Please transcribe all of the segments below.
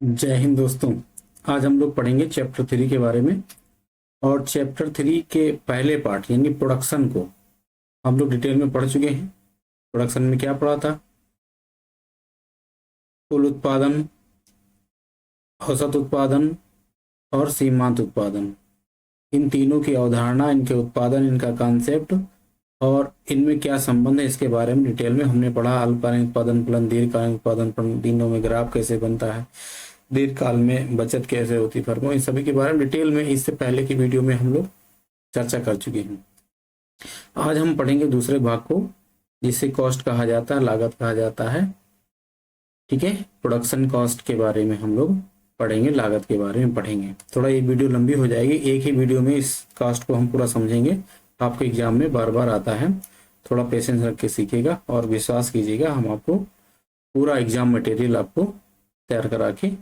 जय हिंद दोस्तों। आज हम लोग पढ़ेंगे चैप्टर 3 के बारे में। और चैप्टर 3 के पहले पार्ट यानी प्रोडक्शन को हम लोग डिटेल में पढ़ चुके हैं। प्रोडक्शन में क्या पढ़ा था? कुल उत्पादन, औसत उत्पादन और सीमांत उत्पादन, इन तीनों की अवधारणा, इनके उत्पादन, इनका कॉन्सेप्ट और इनमें क्या संबंध है, इसके बारे में डिटेल में हमने पढ़ा। अल्पकालीन उत्पादन प्लन, दीर्घकालीन उत्पादन प्लन, तीनों में ग्राफ कैसे बनता है, दीर्घकाल में बचत कैसे होती है, फर्मों, इन सभी के बारे में डिटेल में इससे पहले की वीडियो में हम लोग चर्चा कर चुके हैं। आज हम पढ़ेंगे दूसरे भाग को, जिसे कॉस्ट कहा जाता है, लागत कहा जाता है। ठीक है, प्रोडक्शन कॉस्ट के बारे में हम लोग पढ़ेंगे, लागत के बारे में पढ़ेंगे। थोड़ा ये वीडियो लंबी हो जाएगी, एक ही वीडियो में इस कॉस्ट को हम पूरा समझेंगे। आपके एग्जाम में बार बार आता है, थोड़ा पेशेंस रख के सीखिएगा और विश्वास कीजिएगा, हम आपको पूरा एग्जाम मटेरियल आपको तैयार करा के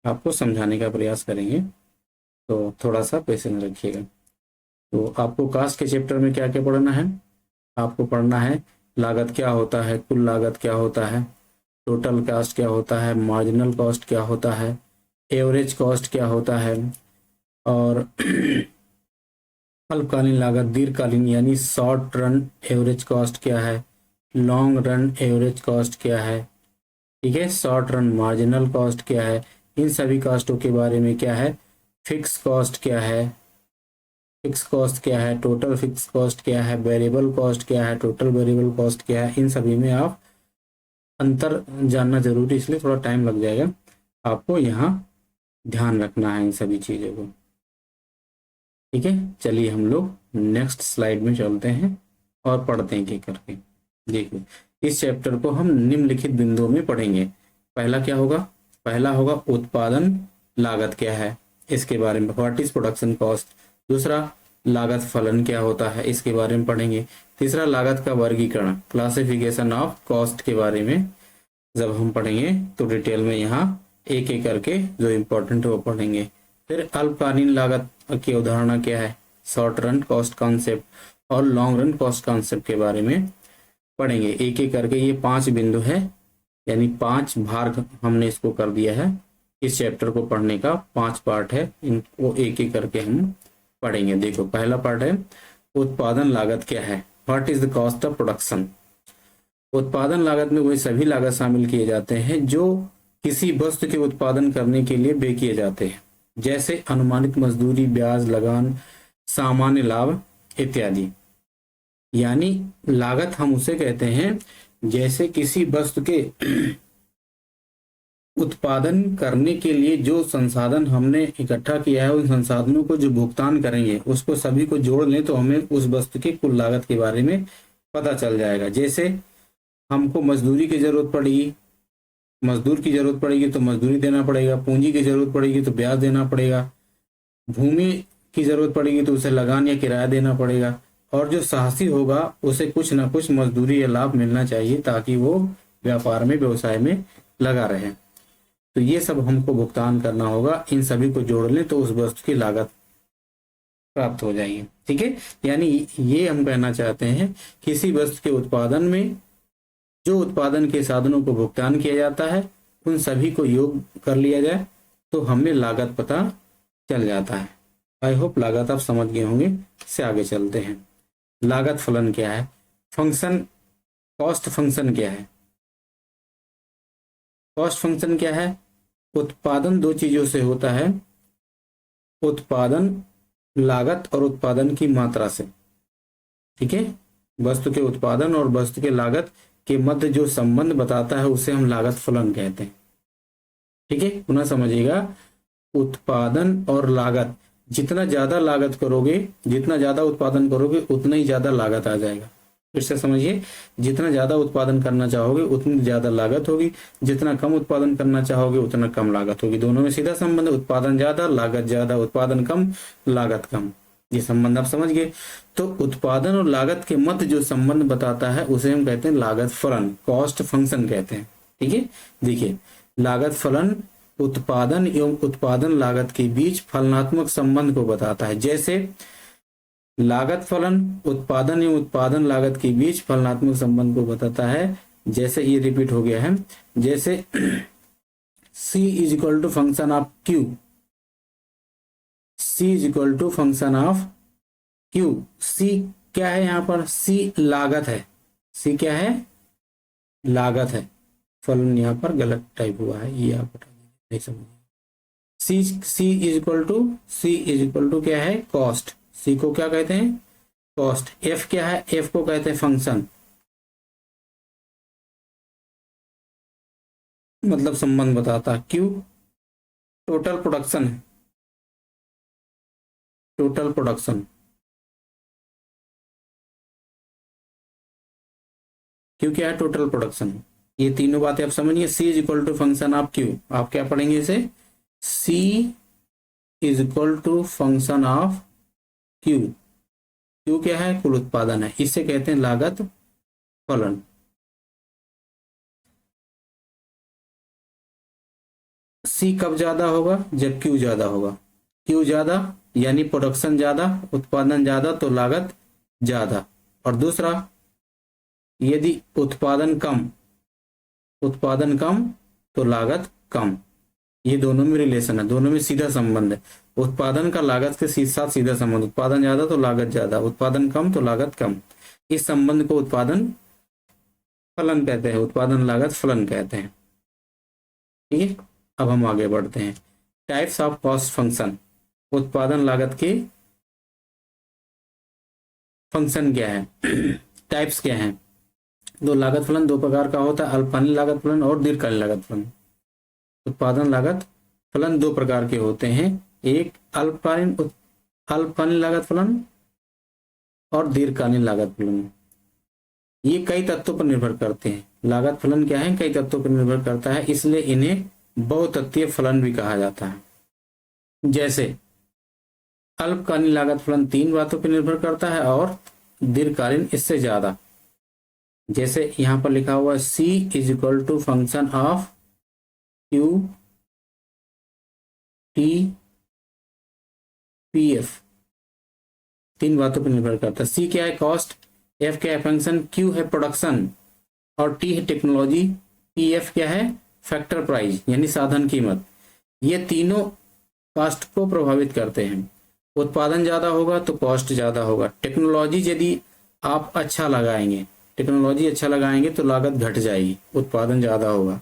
आपको समझाने का प्रयास करेंगे। तो थोड़ा सा पेशेंस रखिएगा। तो आपको कास्ट के चैप्टर में क्या क्या पढ़ना है? आपको पढ़ना है लागत क्या होता है, कुल लागत क्या होता है, टोटल कास्ट क्या होता है, मार्जिनल कॉस्ट क्या होता है, एवरेज कॉस्ट क्या होता है, और अल्पकालीन लागत, दीर्घकालीन यानी शॉर्ट रन एवरेज कॉस्ट क्या है, लॉन्ग रन एवरेज कॉस्ट क्या है, ठीक है, शॉर्ट रन मार्जिनल कॉस्ट क्या है, इन सभी कॉस्टों के बारे में क्या है, फिक्स कॉस्ट क्या है, फिक्स कॉस्ट क्या है, टोटल फिक्स कॉस्ट क्या है, वेरिएबल कॉस्ट क्या है, टोटल वेरिएबल कॉस्ट क्या है, इन सभी में आप अंतर जानना जरूरी, इसलिए थोड़ा टाइम लग जाएगा। आपको यहाँ ध्यान रखना है इन सभी चीज़ों को। ठीक है, चलिए हम लोग नेक्स्ट स्लाइड में चलते हैं और पढ़ते हैं एक करके। देखिए, इस चैप्टर को हम निम्नलिखित बिंदुओं में पढ़ेंगे। पहला क्या होगा? पहला होगा उत्पादन लागत क्या है, इसके बारे में, व्हाट इज प्रोडक्शन कॉस्ट। दूसरा, लागत फलन क्या होता है, इसके बारे में पढ़ेंगे। तीसरा, लागत का वर्गीकरण, क्लासिफिकेशन ऑफ कॉस्ट के बारे में जब हम पढ़ेंगे तो डिटेल में यहाँ एक एक करके जो इम्पोर्टेंट है वो पढ़ेंगे। फिर अल्पकालीन लागत की अवधारणा क्या है, शॉर्ट रन कॉस्ट कॉन्सेप्ट और लॉन्ग रन कॉस्ट कॉन्सेप्ट के बारे में पढ़ेंगे एक एक करके। ये 5 बिंदु है, यानी 5 भाग हमने इसको कर दिया है। इस चैप्टर को पढ़ने का 5 पार्ट है, इनको एक एक करके हम पढ़ेंगे। देखो, पहला पार्ट है उत्पादन लागत क्या है, what is the cost of production. उत्पादन लागत में वही सभी लागत शामिल किए जाते हैं जो किसी वस्तु के उत्पादन करने के लिए व्यय किए जाते हैं, जैसे अनुमानित मजदूरी, ब्याज, लगान, सामान्य लाभ इत्यादि। यानी लागत हम उसे कहते हैं जैसे किसी वस्तु के उत्पादन करने के लिए जो संसाधन हमने इकट्ठा किया है, उन संसाधनों को जो भुगतान करेंगे उसको सभी को जोड़ लें तो हमें उस वस्तु की कुल लागत के बारे में पता चल जाएगा। जैसे हमको मजदूरी की जरूरत पड़ेगी, मजदूर की जरूरत पड़ेगी तो मजदूरी देना पड़ेगा, पूंजी की जरूरत पड़ेगी तो ब्याज देना पड़ेगा, भूमि की जरूरत पड़ेगी तो उसे लगान या किराया देना पड़ेगा, और जो साहसी होगा उसे कुछ ना कुछ मजदूरी या लाभ मिलना चाहिए ताकि वो व्यापार में, व्यवसाय में लगा रहे। तो ये सब हमको भुगतान करना होगा, इन सभी को जोड़ लें तो उस वस्तु की लागत प्राप्त हो जाएगी। ठीक है, यानी ये हम कहना चाहते हैं किसी वस्तु के उत्पादन में जो उत्पादन के साधनों को भुगतान किया जाता है उन सभी को योग कर लिया जाए तो हमें लागत पता चल जाता है। आई होप लागत आप समझ गए होंगे। इससे आगे चलते हैं। लागत फलन क्या है, फंक्शन, कॉस्ट फंक्शन क्या है। कॉस्ट फंक्शन क्या है? उत्पादन 2 चीजों से होता है, उत्पादन लागत और उत्पादन की मात्रा से। ठीक है, वस्तु के उत्पादन और वस्तु के लागत के मध्य जो संबंध बताता है उसे हम लागत फलन कहते हैं। ठीक है, पुनः समझिएगा, उत्पादन और लागत, जितना ज्यादा लागत करोगे, जितना ज्यादा उत्पादन करोगे उतना ही ज्यादा लागत आ जाएगा। फिर से समझिए, जितना ज्यादा उत्पादन करना चाहोगे उतनी ज्यादा लागत होगी, जितना कम उत्पादन करना चाहोगे उतना कम लागत होगी। दोनों में सीधा संबंध, उत्पादन ज्यादा लागत ज्यादा, उत्पादन कम लागत कम। ये संबंध आप समझ गए। तो उत्पादन और लागत के मध्य जो संबंध बताता है उसे हम कहते हैं लागत फलन, कॉस्ट फंक्शन कहते हैं। ठीक है, देखिए, लागत फलन उत्पादन एवं उत्पादन लागत के बीच फलनात्मक संबंध को बताता है। जैसे लागत फलन उत्पादन एवं उत्पादन लागत के बीच फलनात्मक संबंध को बताता है। जैसे ये रिपीट हो गया है, जैसे C is equal to function of Q, C is equal to function of Q। C क्या है यहाँ पर? C लागत है। C क्या है? लागत है। फलन यहाँ पर गलत टाइप हुआ है, ये आप नहीं समझिए। C इज इक्वल टू क्या है? कॉस्ट। C को क्या कहते हैं? कॉस्ट। F क्या है? F को कहते हैं फंक्शन, मतलब संबंध बताता है। Q टोटल प्रोडक्शन है, टोटल प्रोडक्शन। Q क्या है? Total production. ये तीनों बातें आप समझिए। C is equal to function of Q। आप क्या पढ़ेंगे इसे? C is equal to function of Q। Q क्या है? कुल उत्पादन है, इसे कहते हैं लागत फलन। C कब ज्यादा होगा? जब Q ज्यादा होगा। Q ज्यादा यानी प्रोडक्शन ज्यादा, उत्पादन ज्यादा, तो लागत ज्यादा। और दूसरा, यदि उत्पादन कम तो लागत कम। ये दोनों में रिलेशन है, दोनों में सीधा संबंध है। उत्पादन का लागत के साथ सीधा संबंध। उत्पादन ज्यादा तो लागत ज्यादा, उत्पादन कम तो लागत कम। इस संबंध को उत्पादन फलन कहते हैं, उत्पादन लागत फलन कहते हैं। ठीक है, अब हम आगे बढ़ते हैं। Types of cost function. उत्पादन लागत के फंक्शन क्या है? टाइप्स क्या है? दो लागत फलन दो प्रकार का होता है, अल्पकालीन लागत फलन और दीर्घकालीन लागत फलन। उत्पादन लागत फलन दो प्रकार के होते हैं, एक अल्पकालीन लागत फलन और दीर्घकालीन लागत फलन। ये कई तत्वों पर निर्भर करते हैं। लागत फलन क्या है? कई तत्वों पर निर्भर करता है, इसलिए इन्हें बहुतत्वीय फलन भी कहा जाता है। जैसे अल्पकालीन लागत फलन तीन बातों पर निर्भर करता है और दीर्घकालीन इससे ज्यादा। जैसे यहां पर लिखा हुआ C is equal to function of Q T PF, तीन बातों पर निर्भर करता है। C क्या है? कॉस्ट। F क्या है? फंक्शन। Q है प्रोडक्शन और T है टेक्नोलॉजी। PF क्या है? फैक्टर प्राइस यानी साधन कीमत। ये तीनों कॉस्ट को प्रभावित करते हैं। उत्पादन ज्यादा होगा तो कॉस्ट ज्यादा होगा। टेक्नोलॉजी यदि आप अच्छा लगाएंगे तो लागत घट जाएगी, उत्पादन ज्यादा होगा।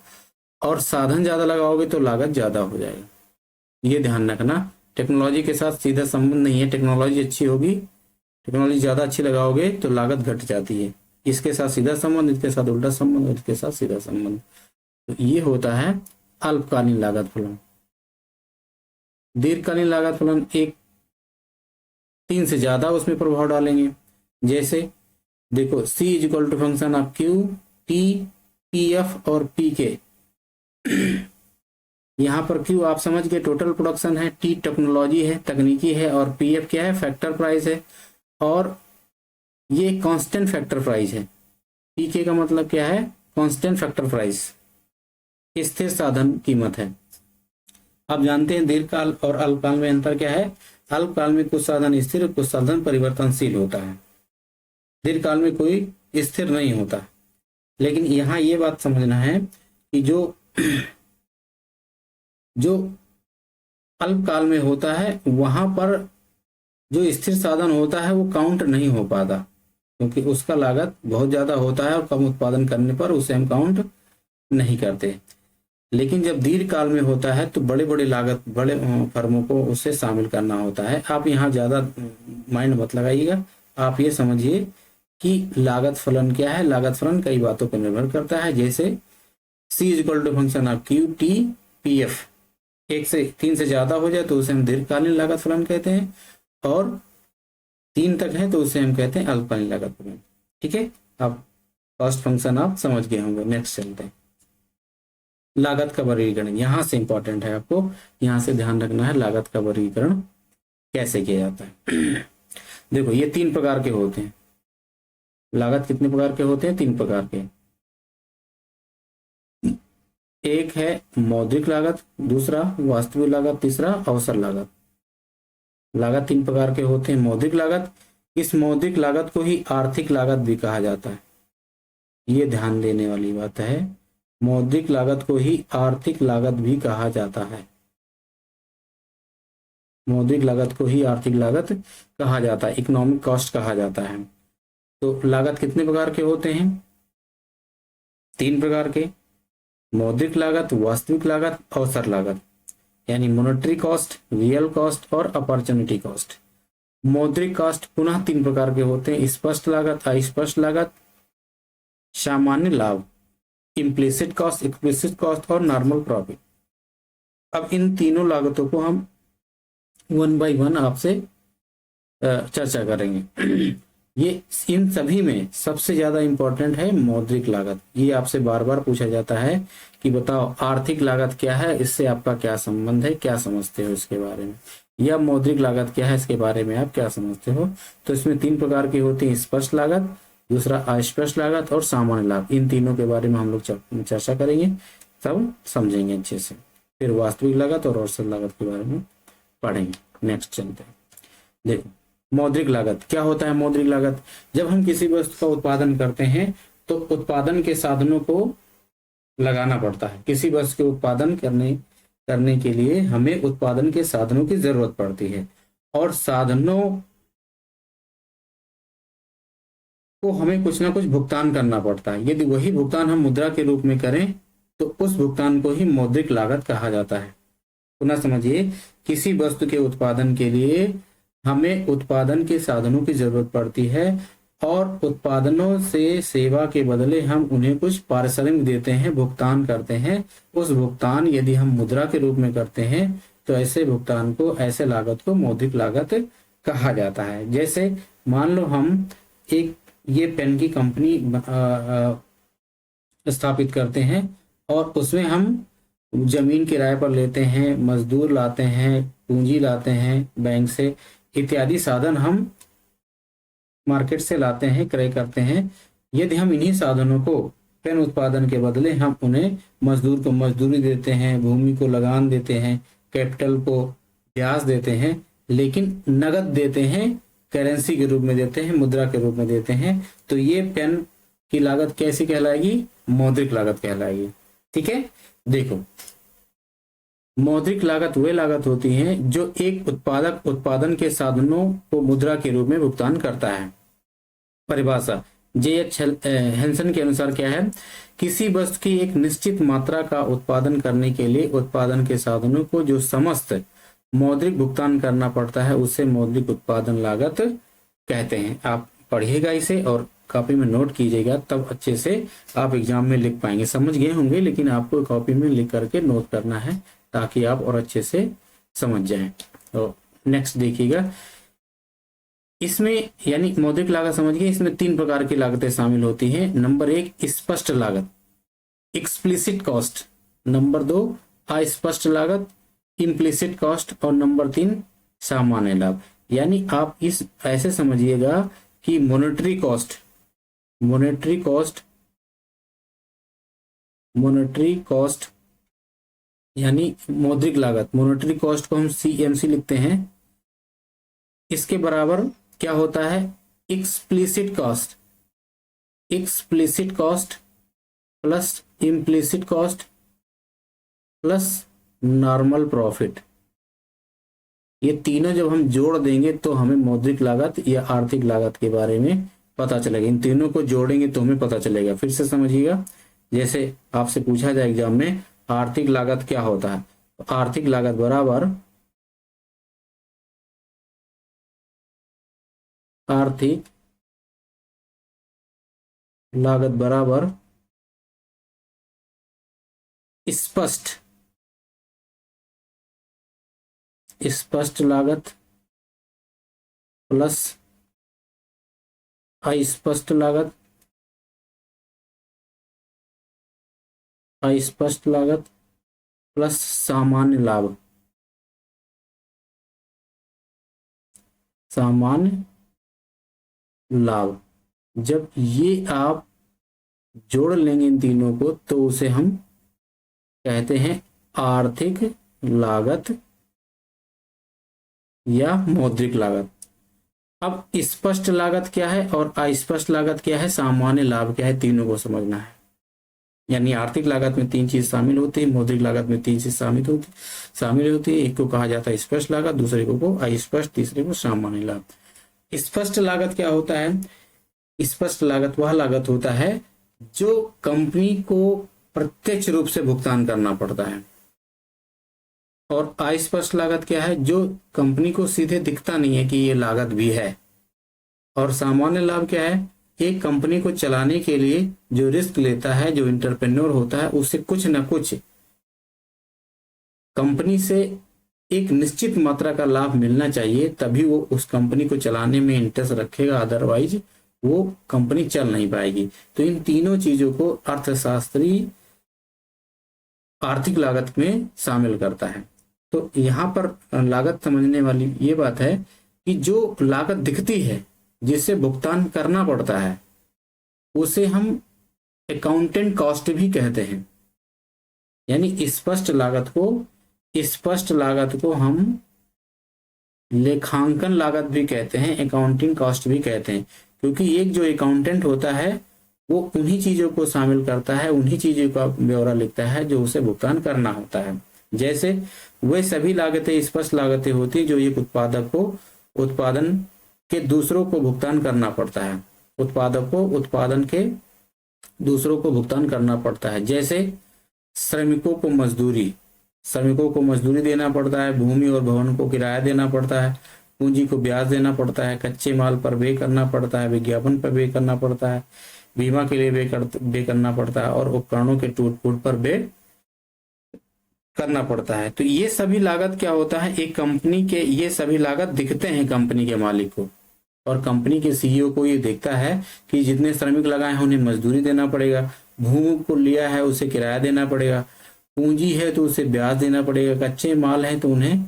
और साधन ज्यादा लगाओगे तो लागत ज्यादा हो जाएगा। ये ध्यान रखना, टेक्नोलॉजी के साथ सीधा संबंध नहीं है। टेक्नोलॉजी अच्छी होगी, टेक्नोलॉजी ज्यादा अच्छी लगाओगे तो लागत घट जाती है। इसके साथ सीधा संबंध, इसके साथ उल्टा संबंध, इसके साथ सीधा संबंध। तो ये होता है अल्पकालीन लागत फलन। दीर्घकालीन लागत फलन एक तीन से ज्यादा उसमें प्रभाव डालेंगे। जैसे देखो C is equal to function of Q T PF और PK। यहाँ पर Q आप समझ के टोटल प्रोडक्शन है, T टेक्नोलॉजी है, तकनीकी है, और PF क्या है? फैक्टर प्राइस है। और ये कांस्टेंट फैक्टर प्राइस है। PK का मतलब क्या है? कांस्टेंट फैक्टर प्राइस, स्थिर साधन कीमत है। आप जानते हैं दीर्घकाल और अल्पकाल में अंतर क्या है? अल्पकाल में कुछ साधन स्थिर, कुछ साधन परिवर्तनशील होता है। दीर्घकाल में कोई स्थिर नहीं होता। लेकिन यहाँ ये बात समझना है कि जो अल्पकाल में होता है वहां पर जो स्थिर साधन होता है वो काउंट नहीं हो पाता, क्योंकि उसका लागत बहुत ज्यादा होता है और कम उत्पादन करने पर उसे हम काउंट नहीं करते। लेकिन जब दीर्घकाल में होता है तो बड़े फर्मों को उससे शामिल करना होता है। आप यहाँ ज्यादा माइंड मत लगाइएगा, आप ये समझिए कि लागत फलन क्या है। लागत फलन कई बातों पर निर्भर करता है। जैसे C is equal to function of Q T PF, एक से तीन से ज्यादा हो जाए तो उसे हम दीर्घकालीन लागत फलन कहते हैं, और तीन तक है तो उसे हम कहते हैं अल्पकालीन लागत फलन। ठीक है, अब कॉस्ट फंक्शन आप समझ गए होंगे। नेक्स्ट चलते हैं। लागत का वर्गीकरण यहां से इंपॉर्टेंट है, आपको यहां से ध्यान रखना है लागत का वर्गीकरण कैसे किया जाता है। देखो ये तीन प्रकार के होते हैं। लागत कितने प्रकार के होते हैं? तीन प्रकार के। एक है मौद्रिक लागत, दूसरा वास्तविक लागत, तीसरा अवसर लागत। लागत तीन प्रकार के होते हैं। मौद्रिक लागत, इस मौद्रिक लागत को ही आर्थिक लागत भी कहा जाता है। ये ध्यान देने वाली बात है। मौद्रिक लागत को ही आर्थिक लागत भी कहा जाता है। मौद्रिक लागत को ही आर्थिक लागत कहा जाता है, इकोनॉमिक कॉस्ट कहा जाता है। तो लागत कितने प्रकार के होते हैं? 3 प्रकार के, मौद्रिक लागत, वास्तविक लागत, अवसर लागत, यानी मॉनेटरी कॉस्ट, रियल कॉस्ट और अपॉर्चुनिटी कॉस्ट। मौद्रिक कॉस्ट पुनः 3 प्रकार के होते हैं, स्पष्ट लागत, अस्पष्ट लागत, सामान्य लाभ, इम्प्लिसिट कॉस्ट, एक्सप्लिसिट कॉस्ट और नॉर्मल प्रॉफिट। अब इन तीनों लागतों को हम 1 बाय 1 आपसे चर्चा करेंगे। ये इन सभी में सबसे ज्यादा इंपॉर्टेंट है मौद्रिक लागत। ये आपसे बार बार पूछा जाता है कि बताओ आर्थिक लागत क्या है, इससे आपका क्या संबंध है, क्या समझते हो इसके बारे में, या मौद्रिक लागत क्या है, इसके बारे में आप क्या समझते हो। तो इसमें 3 प्रकार की होती है, स्पष्ट लागत, दूसरा अस्पष्ट लागत और सामान्य लाभ। इन तीनों के बारे में हम लोग चर्चा करेंगे, तब समझेंगे अच्छे से। फिर वास्तविक लागत और औसत लागत के बारे में पढ़ेंगे। नेक्स्ट चलते हैं। देखो मौद्रिक लागत क्या होता है। मौद्रिक लागत, जब हम किसी वस्तु का उत्पादन करते हैं तो उत्पादन के साधनों को लगाना पड़ता है। किसी वस्तु के उत्पादन करने के लिए हमें उत्पादन के साधनों की जरूरत पड़ती है, और साधनों को हमें कुछ ना कुछ भुगतान करना पड़ता है। यदि वही भुगतान हम मुद्रा के रूप में करें तो उस भुगतान को ही मौद्रिक लागत कहा जाता है। पुनः समझिए, किसी वस्तु के उत्पादन के लिए हमें उत्पादन के साधनों की जरूरत पड़ती है, और उत्पादनों से सेवा के बदले हम उन्हें कुछ पारिश्रमिक देते हैं, भुगतान करते हैं। उस भुगतान यदि हम मुद्रा के रूप में करते हैं तो ऐसे भुगतान को, ऐसे लागत को मौद्रिक लागत कहा जाता है। जैसे मान लो हम एक ये पेन की कंपनी स्थापित करते हैं, और उसमें हम जमीन किराए पर लेते हैं, मजदूर लाते हैं, पूंजी लाते हैं बैंक से, इत्यादि साधन हम मार्केट से लाते हैं, क्रय करते हैं। यदि हम इन्हीं साधनों को पेन उत्पादन के बदले हम उन्हें मजदूर को मजदूरी देते हैं, भूमि को लगान देते हैं, कैपिटल को ब्याज देते हैं, लेकिन नगद देते हैं, करेंसी के रूप में देते हैं, मुद्रा के रूप में देते हैं, तो ये पेन की लागत कैसी कहलाएगी? मौद्रिक लागत कहलाएगी। ठीक है, देखो मौद्रिक लागत वह लागत होती है जो एक उत्पादक उत्पादन के साधनों को मुद्रा के रूप में भुगतान करता है। परिभाषा जे.एच. हेंसन के अनुसार क्या है? किसी वस्तु की एक निश्चित मात्रा का उत्पादन करने के लिए उत्पादन के साधनों को जो समस्त मौद्रिक भुगतान करना पड़ता है उसे मौद्रिक उत्पादन लागत कहते हैं। आप पढ़िएगा इसे और कॉपी में नोट कीजिएगा, तब अच्छे से आप एग्जाम में लिख पाएंगे। समझ गए होंगे, लेकिन आपको कॉपी में लिख करके नोट करना है ताकि आप और अच्छे से समझ जाएं। तो नेक्स्ट देखिएगा, इसमें यानी मौद्रिक लागत समझ गए, इसमें 3 प्रकार की लागतें शामिल होती हैं। नंबर 1 स्पष्ट लागत, एक्सप्लिसिट कॉस्ट। नंबर 2 अस्पष्ट लागत, इम्प्लिसिट कॉस्ट। और नंबर 3 सामान्य लाभ। यानी आप इस ऐसे समझिएगा कि मॉनेटरी कॉस्ट यानी मौद्रिक लागत, मॉनेटरी कॉस्ट को हम CMC लिखते हैं, इसके बराबर क्या होता है? Explicit cost plus implicit cost plus normal profit. ये तीनों जब हम जोड़ देंगे तो हमें मौद्रिक लागत या आर्थिक लागत के बारे में पता चलेगा। इन तीनों को जोड़ेंगे तो हमें पता चलेगा। फिर से समझिएगा, जैसे आपसे पूछा जाए एग्जाम में आर्थिक लागत क्या होता है, तो आर्थिक लागत बराबर आर्थिक लागत बराबर स्पष्ट लागत प्लस अस्पष्ट लागत प्लस सामान्य लाभ। जब ये आप जोड़ लेंगे इन तीनों को तो उसे हम कहते हैं आर्थिक लागत या मौद्रिक लागत। अब स्पष्ट लागत क्या है और अस्पष्ट लागत क्या है, सामान्य लाभ क्या है, तीनों को समझना है। यानी आर्थिक लागत में 3 चीज शामिल होती है, मौद्रिक लागत में 3 चीज शामिल होती है। एक को कहा जाता है स्पष्ट लागत, दूसरे को अस्पष्ट, तीसरे को सामान्य लाभ। स्पष्ट लागत क्या होता है? स्पष्ट लागत वह लागत होता है जो कंपनी को प्रत्यक्ष रूप से भुगतान करना पड़ता है। और अस्पष्ट लागत क्या है? जो कंपनी को सीधे दिखता नहीं है कि ये लागत भी है। और सामान्य लाभ क्या है? एक कंपनी को चलाने के लिए जो रिस्क लेता है, जो एंटरप्रेन्योर होता है, उसे कुछ ना कुछ कंपनी से एक निश्चित मात्रा का लाभ मिलना चाहिए, तभी वो उस कंपनी को चलाने में इंटरेस्ट रखेगा, अदरवाइज वो कंपनी चल नहीं पाएगी। तो इन तीनों चीजों को अर्थशास्त्री आर्थिक लागत में शामिल करता है। तो यहाँ पर लागत समझने वाली ये बात है कि जो लागत दिखती है, जिसे भुगतान करना पड़ता है, उसे हम अकाउंटेंट कॉस्ट भी कहते हैं। यानी स्पष्ट लागत को हम लेखांकन लागत भी कहते हैं, अकाउंटिंग कॉस्ट भी कहते हैं, क्योंकि एक जो अकाउंटेंट होता है वो उन्हीं चीजों को शामिल करता है, उन्हीं चीजों का ब्यौरा लिखता है जो उसे भुगतान करना होता है। जैसे वे सभी लागतें स्पष्ट लागतें होती है जो एक उत्पादक को उत्पादन के दूसरों को भुगतान करना पड़ता है, उत्पादक को उत्पादन के दूसरों को भुगतान करना पड़ता है। जैसे श्रमिकों को मजदूरी देना पड़ता है, भूमि और भवन को किराया देना पड़ता है, पूंजी को ब्याज देना पड़ता है, कच्चे माल पर व्यय करना पड़ता है, विज्ञापन पर व्यय करना पड़ता है, बीमा के लिए व्यय करना पड़ता है, और उपकरणों के टूट फूट पर व्यय करना पड़ता है। तो ये सभी लागत क्या होता है? एक कंपनी के ये सभी लागत दिखते हैं कंपनी के मालिक को, और कंपनी के सीईओ को ये देखता है कि जितने श्रमिक लगाए हैं उन्हें मजदूरी देना पड़ेगा, भूमि को लिया है उसे किराया देना पड़ेगा, पूंजी है तो उसे ब्याज देना पड़ेगा, कच्चे माल है तो उन्हें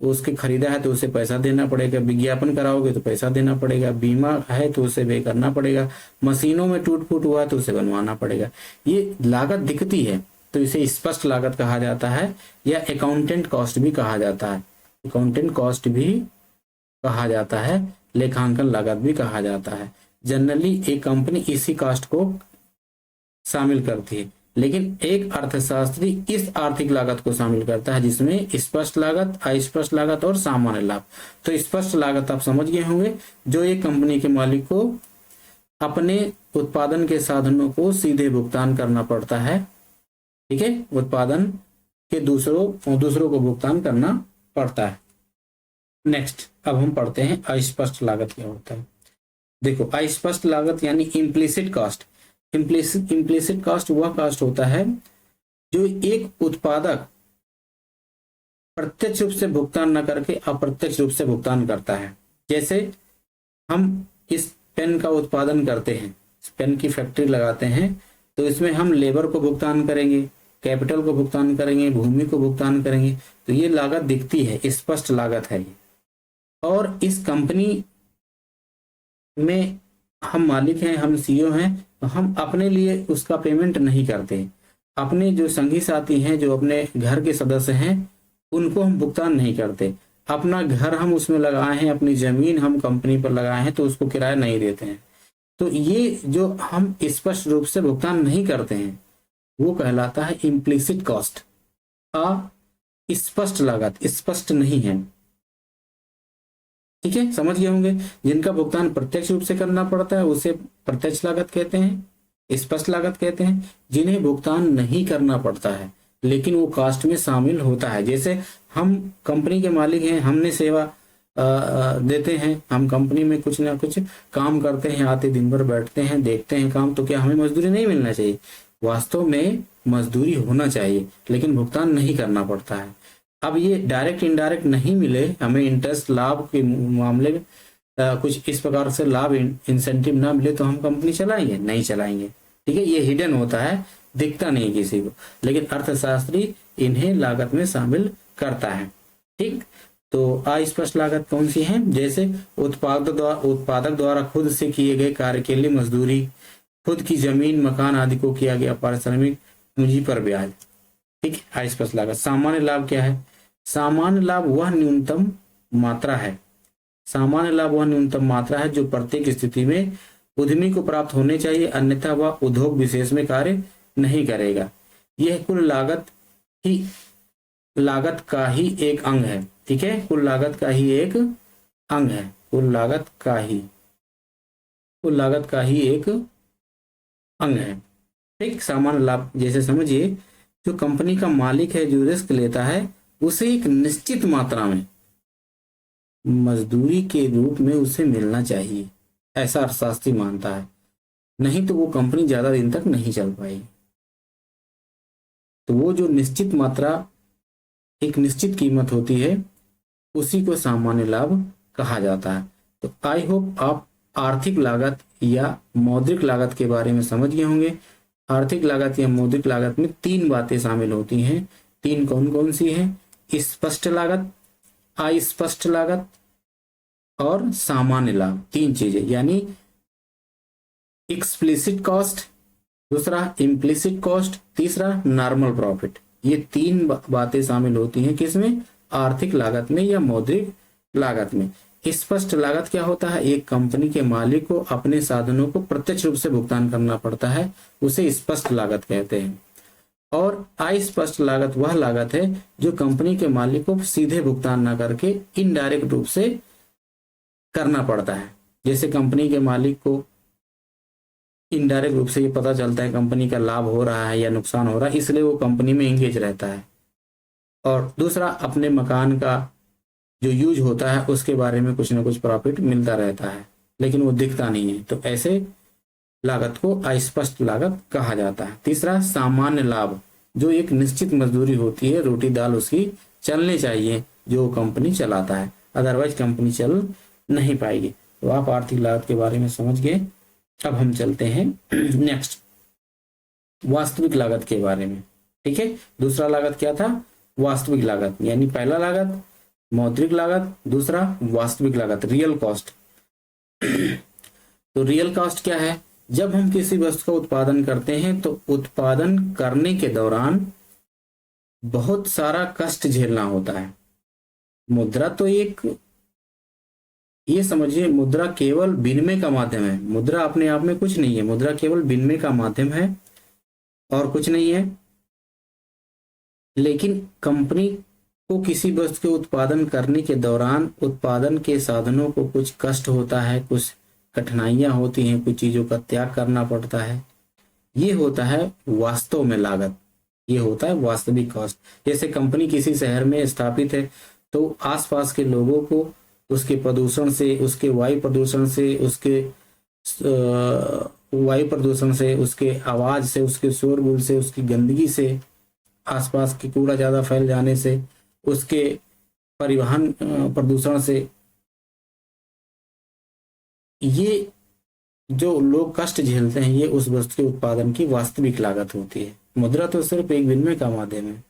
उसके खरीदा है तो उसे पैसा देना पड़ेगा, विज्ञापन कराओगे तो पैसा देना पड़ेगा, बीमा है तो उसे व्यय करना पड़ेगा, मशीनों में टूट फूट हुआ तो उसे बनवाना पड़ेगा। ये लागत दिखती है, तो इसे स्पष्ट लागत कहा जाता है, या अकाउंटेंट कॉस्ट भी कहा जाता है। अकाउंटेंट कॉस्ट भी कहा जाता है, लेखांकन लागत भी कहा जाता है। जनरली एक कंपनी इसी कॉस्ट को शामिल करती है, लेकिन एक अर्थशास्त्री इस आर्थिक लागत को शामिल करता है जिसमें स्पष्ट लागत, अस्पष्ट लागत और सामान्य लाभ। तो स्पष्ट लागत आप समझ गए होंगे, जो एक कंपनी के मालिक को अपने उत्पादन के साधनों को सीधे भुगतान करना पड़ता है, ठीक है, उत्पादन के दूसरों को भुगतान करना पड़ता है। नेक्स्ट अब हम पढ़ते हैं अस्पष्ट लागत क्या होता है। देखो, अस्पष्ट लागत यानी इम्प्लिसिट कॉस्ट। इम्प्लिसिट कॉस्ट वह कॉस्ट होता है जो एक उत्पादक प्रत्यक्ष रूप से भुगतान न करके अप्रत्यक्ष रूप से भुगतान करता है। जैसे हम इस पेन का उत्पादन करते हैं, पेन की फैक्ट्री लगाते हैं, तो इसमें हम लेबर को भुगतान करेंगे, कैपिटल को भुगतान करेंगे, भूमि को भुगतान करेंगे, तो ये लागत दिखती है, स्पष्ट लागत है ये। और इस कंपनी में हम मालिक हैं, हम सीईओ हैं, तो हम अपने लिए उसका पेमेंट नहीं करते। अपने जो संगी साथी हैं, जो अपने घर के सदस्य हैं, उनको हम भुगतान नहीं करते। अपना घर हम उसमें लगाए हैं, अपनी जमीन हम कंपनी पर लगाए हैं, तो उसको किराया नहीं देते हैं। तो ये जो हम स्पष्ट रूप से भुगतान नहीं करते हैं वो कहलाता है इम्प्लिसिट कॉस्ट। स्पष्ट लागत स्पष्ट नहीं है, ठीक है, समझ गए होंगे। जिनका भुगतान प्रत्यक्ष रूप से करना पड़ता है उसे प्रत्यक्ष लागत कहते हैं, स्पष्ट लागत कहते हैं। जिन्हें भुगतान नहीं करना पड़ता है लेकिन वो कास्ट में शामिल होता है, जैसे हम कंपनी के मालिक हैं, हमने सेवा देते हैं, हम कंपनी में कुछ ना कुछ काम करते हैं, आते दिन भर बैठते हैं, देखते हैं काम, तो क्या हमें मजदूरी नहीं मिलना चाहिए? वास्तव में मजदूरी होना चाहिए, लेकिन भुगतान नहीं करना पड़ता है। अब ये डायरेक्ट इनडायरेक्ट नहीं मिले, हमें इंटरेस्ट लाभ के मामले में कुछ इस प्रकार से लाभ इंसेंटिव ना मिले तो हम कंपनी चलाएंगे? नहीं चलाएंगे, ठीक है। ये हिडन होता है, दिखता नहीं किसी को, लेकिन अर्थशास्त्री इन्हें लागत में शामिल करता है, ठीक। तो अस्पष्ट लागत कौन सी है? जैसे उत्पादक द्वारा खुद से किए गए कार्य के लिए मजदूरी, खुद की जमीन मकान आदि को किया गया पारिश्रमिक, पूंजी पर ब्याज, ठीक है, अस्पष्ट लागत। सामान्य लाभ क्या है? सामान्य लाभ वह न्यूनतम मात्रा है, सामान्य लाभ वह न्यूनतम मात्रा है जो प्रत्येक स्थिति में उद्यमी को प्राप्त होने चाहिए, अन्यथा वह उद्योग विशेष में कार्य नहीं करेगा। यह कुल लागत का ही एक अंग है। ठीक है, कुल लागत का ही एक अंग है, कुल लागत का ही एक अंग है। ठीक, सामान्य लाभ जैसे समझिए, जो कंपनी का मालिक है जो रिस्क लेता है उसे एक निश्चित मात्रा में मजदूरी के रूप में उसे मिलना चाहिए, ऐसा अर्थशास्त्री मानता है, नहीं तो वो कंपनी ज्यादा दिन तक नहीं चल पाएगी। तो वो जो निश्चित मात्रा, एक निश्चित कीमत होती है, उसी को सामान्य लाभ कहा जाता है। तो आई होप आप आर्थिक लागत या मौद्रिक लागत के बारे में समझ गए होंगे। आर्थिक लागत या मौद्रिक लागत में तीन बातें शामिल होती हैं। तीन कौन कौन सी हैं? स्पष्ट लागत, अस्पष्ट लागत और सामान्य लाभ। तीन चीजें, यानी एक्सप्लिसिट कॉस्ट, दूसरा इम्प्लिसिट कॉस्ट, तीसरा नॉर्मल प्रॉफिट। ये तीन बातें शामिल होती हैं किसमें? आर्थिक लागत में या मौद्रिक लागत में। स्पष्ट लागत क्या होता है? एक कंपनी के मालिक को अपने साधनों को प्रत्यक्ष रूप से भुगतान करना पड़ता है, उसे स्पष्ट लागत कहते हैं। और अस्पष्ट लागत वह लागत है जो कंपनी के मालिक को सीधे भुगतान न करके इनडायरेक्ट रूप से करना पड़ता है। जैसे कंपनी के मालिक को इनडायरेक्ट रूप से ये पता चलता है कंपनी का लाभ हो रहा है या नुकसान हो रहा है, इसलिए वो कंपनी में एंगेज रहता है। और दूसरा, अपने मकान का जो यूज होता है उसके बारे में कुछ ना कुछ प्रॉफिट मिलता रहता है, लेकिन वो दिखता नहीं है, तो ऐसे लागत को अस्पष्ट लागत कहा जाता है। तीसरा, सामान्य लाभ, जो एक निश्चित मजदूरी होती है, रोटी दाल उसकी चलनी चाहिए जो कंपनी चलाता है, अदरवाइज कंपनी चल नहीं पाएगी। तो आप आर्थिक लागत के बारे में समझ गए। अब हम चलते हैं नेक्स्ट, वास्तविक लागत के बारे में। ठीक है, दूसरा लागत क्या था? वास्तविक लागत, यानी पहला लागत मौद्रिक लागत, दूसरा वास्तविक लागत, रियल कॉस्ट। तो रियल कॉस्ट क्या है? जब हम किसी वस्तु का उत्पादन करते हैं तो उत्पादन करने के दौरान बहुत सारा कष्ट झेलना होता है। मुद्रा तो एक, ये समझिए, मुद्रा केवल विनिमय का माध्यम है। मुद्रा अपने आप में कुछ नहीं है, मुद्रा केवल विनिमय का माध्यम है और कुछ नहीं है। लेकिन कंपनी को किसी वस्तु के उत्पादन करने के दौरान उत्पादन के साधनों को कुछ कष्ट होता है, कुछ कठिनाइयां होती हैं, कुछ चीजों का त्याग करना पड़ता है। ये होता है वास्तव में लागत, ये होता है वास्तविक कॉस्ट। जैसे कंपनी किसी शहर में स्थापित है तो आसपास के लोगों को उसके प्रदूषण से, उसके वायु प्रदूषण से, उसके आवाज से, उसके शोरगुल से, उसकी गंदगी से, आसपास की कूड़ा ज्यादा फैल जाने से, उसके परिवहन प्रदूषण से, ये जो लोग कष्ट झेलते हैं, ये उस वस्तु के उत्पादन की वास्तविक लागत होती है। मुद्रा तो सिर्फ एक विनिमय का माध्यम है।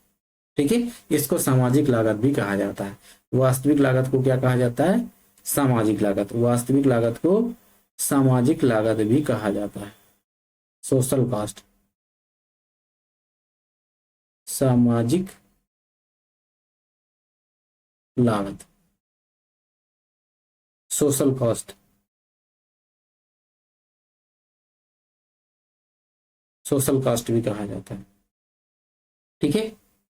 ठीक है, इसको सामाजिक लागत भी कहा जाता है। वास्तविक लागत को क्या कहा जाता है? सामाजिक लागत। वास्तविक लागत को सामाजिक लागत भी कहा जाता है, सोशल कॉस्ट, सामाजिक लागत, सोशल कॉस्ट, सोशल कॉस्ट भी कहा जाता है। ठीक है,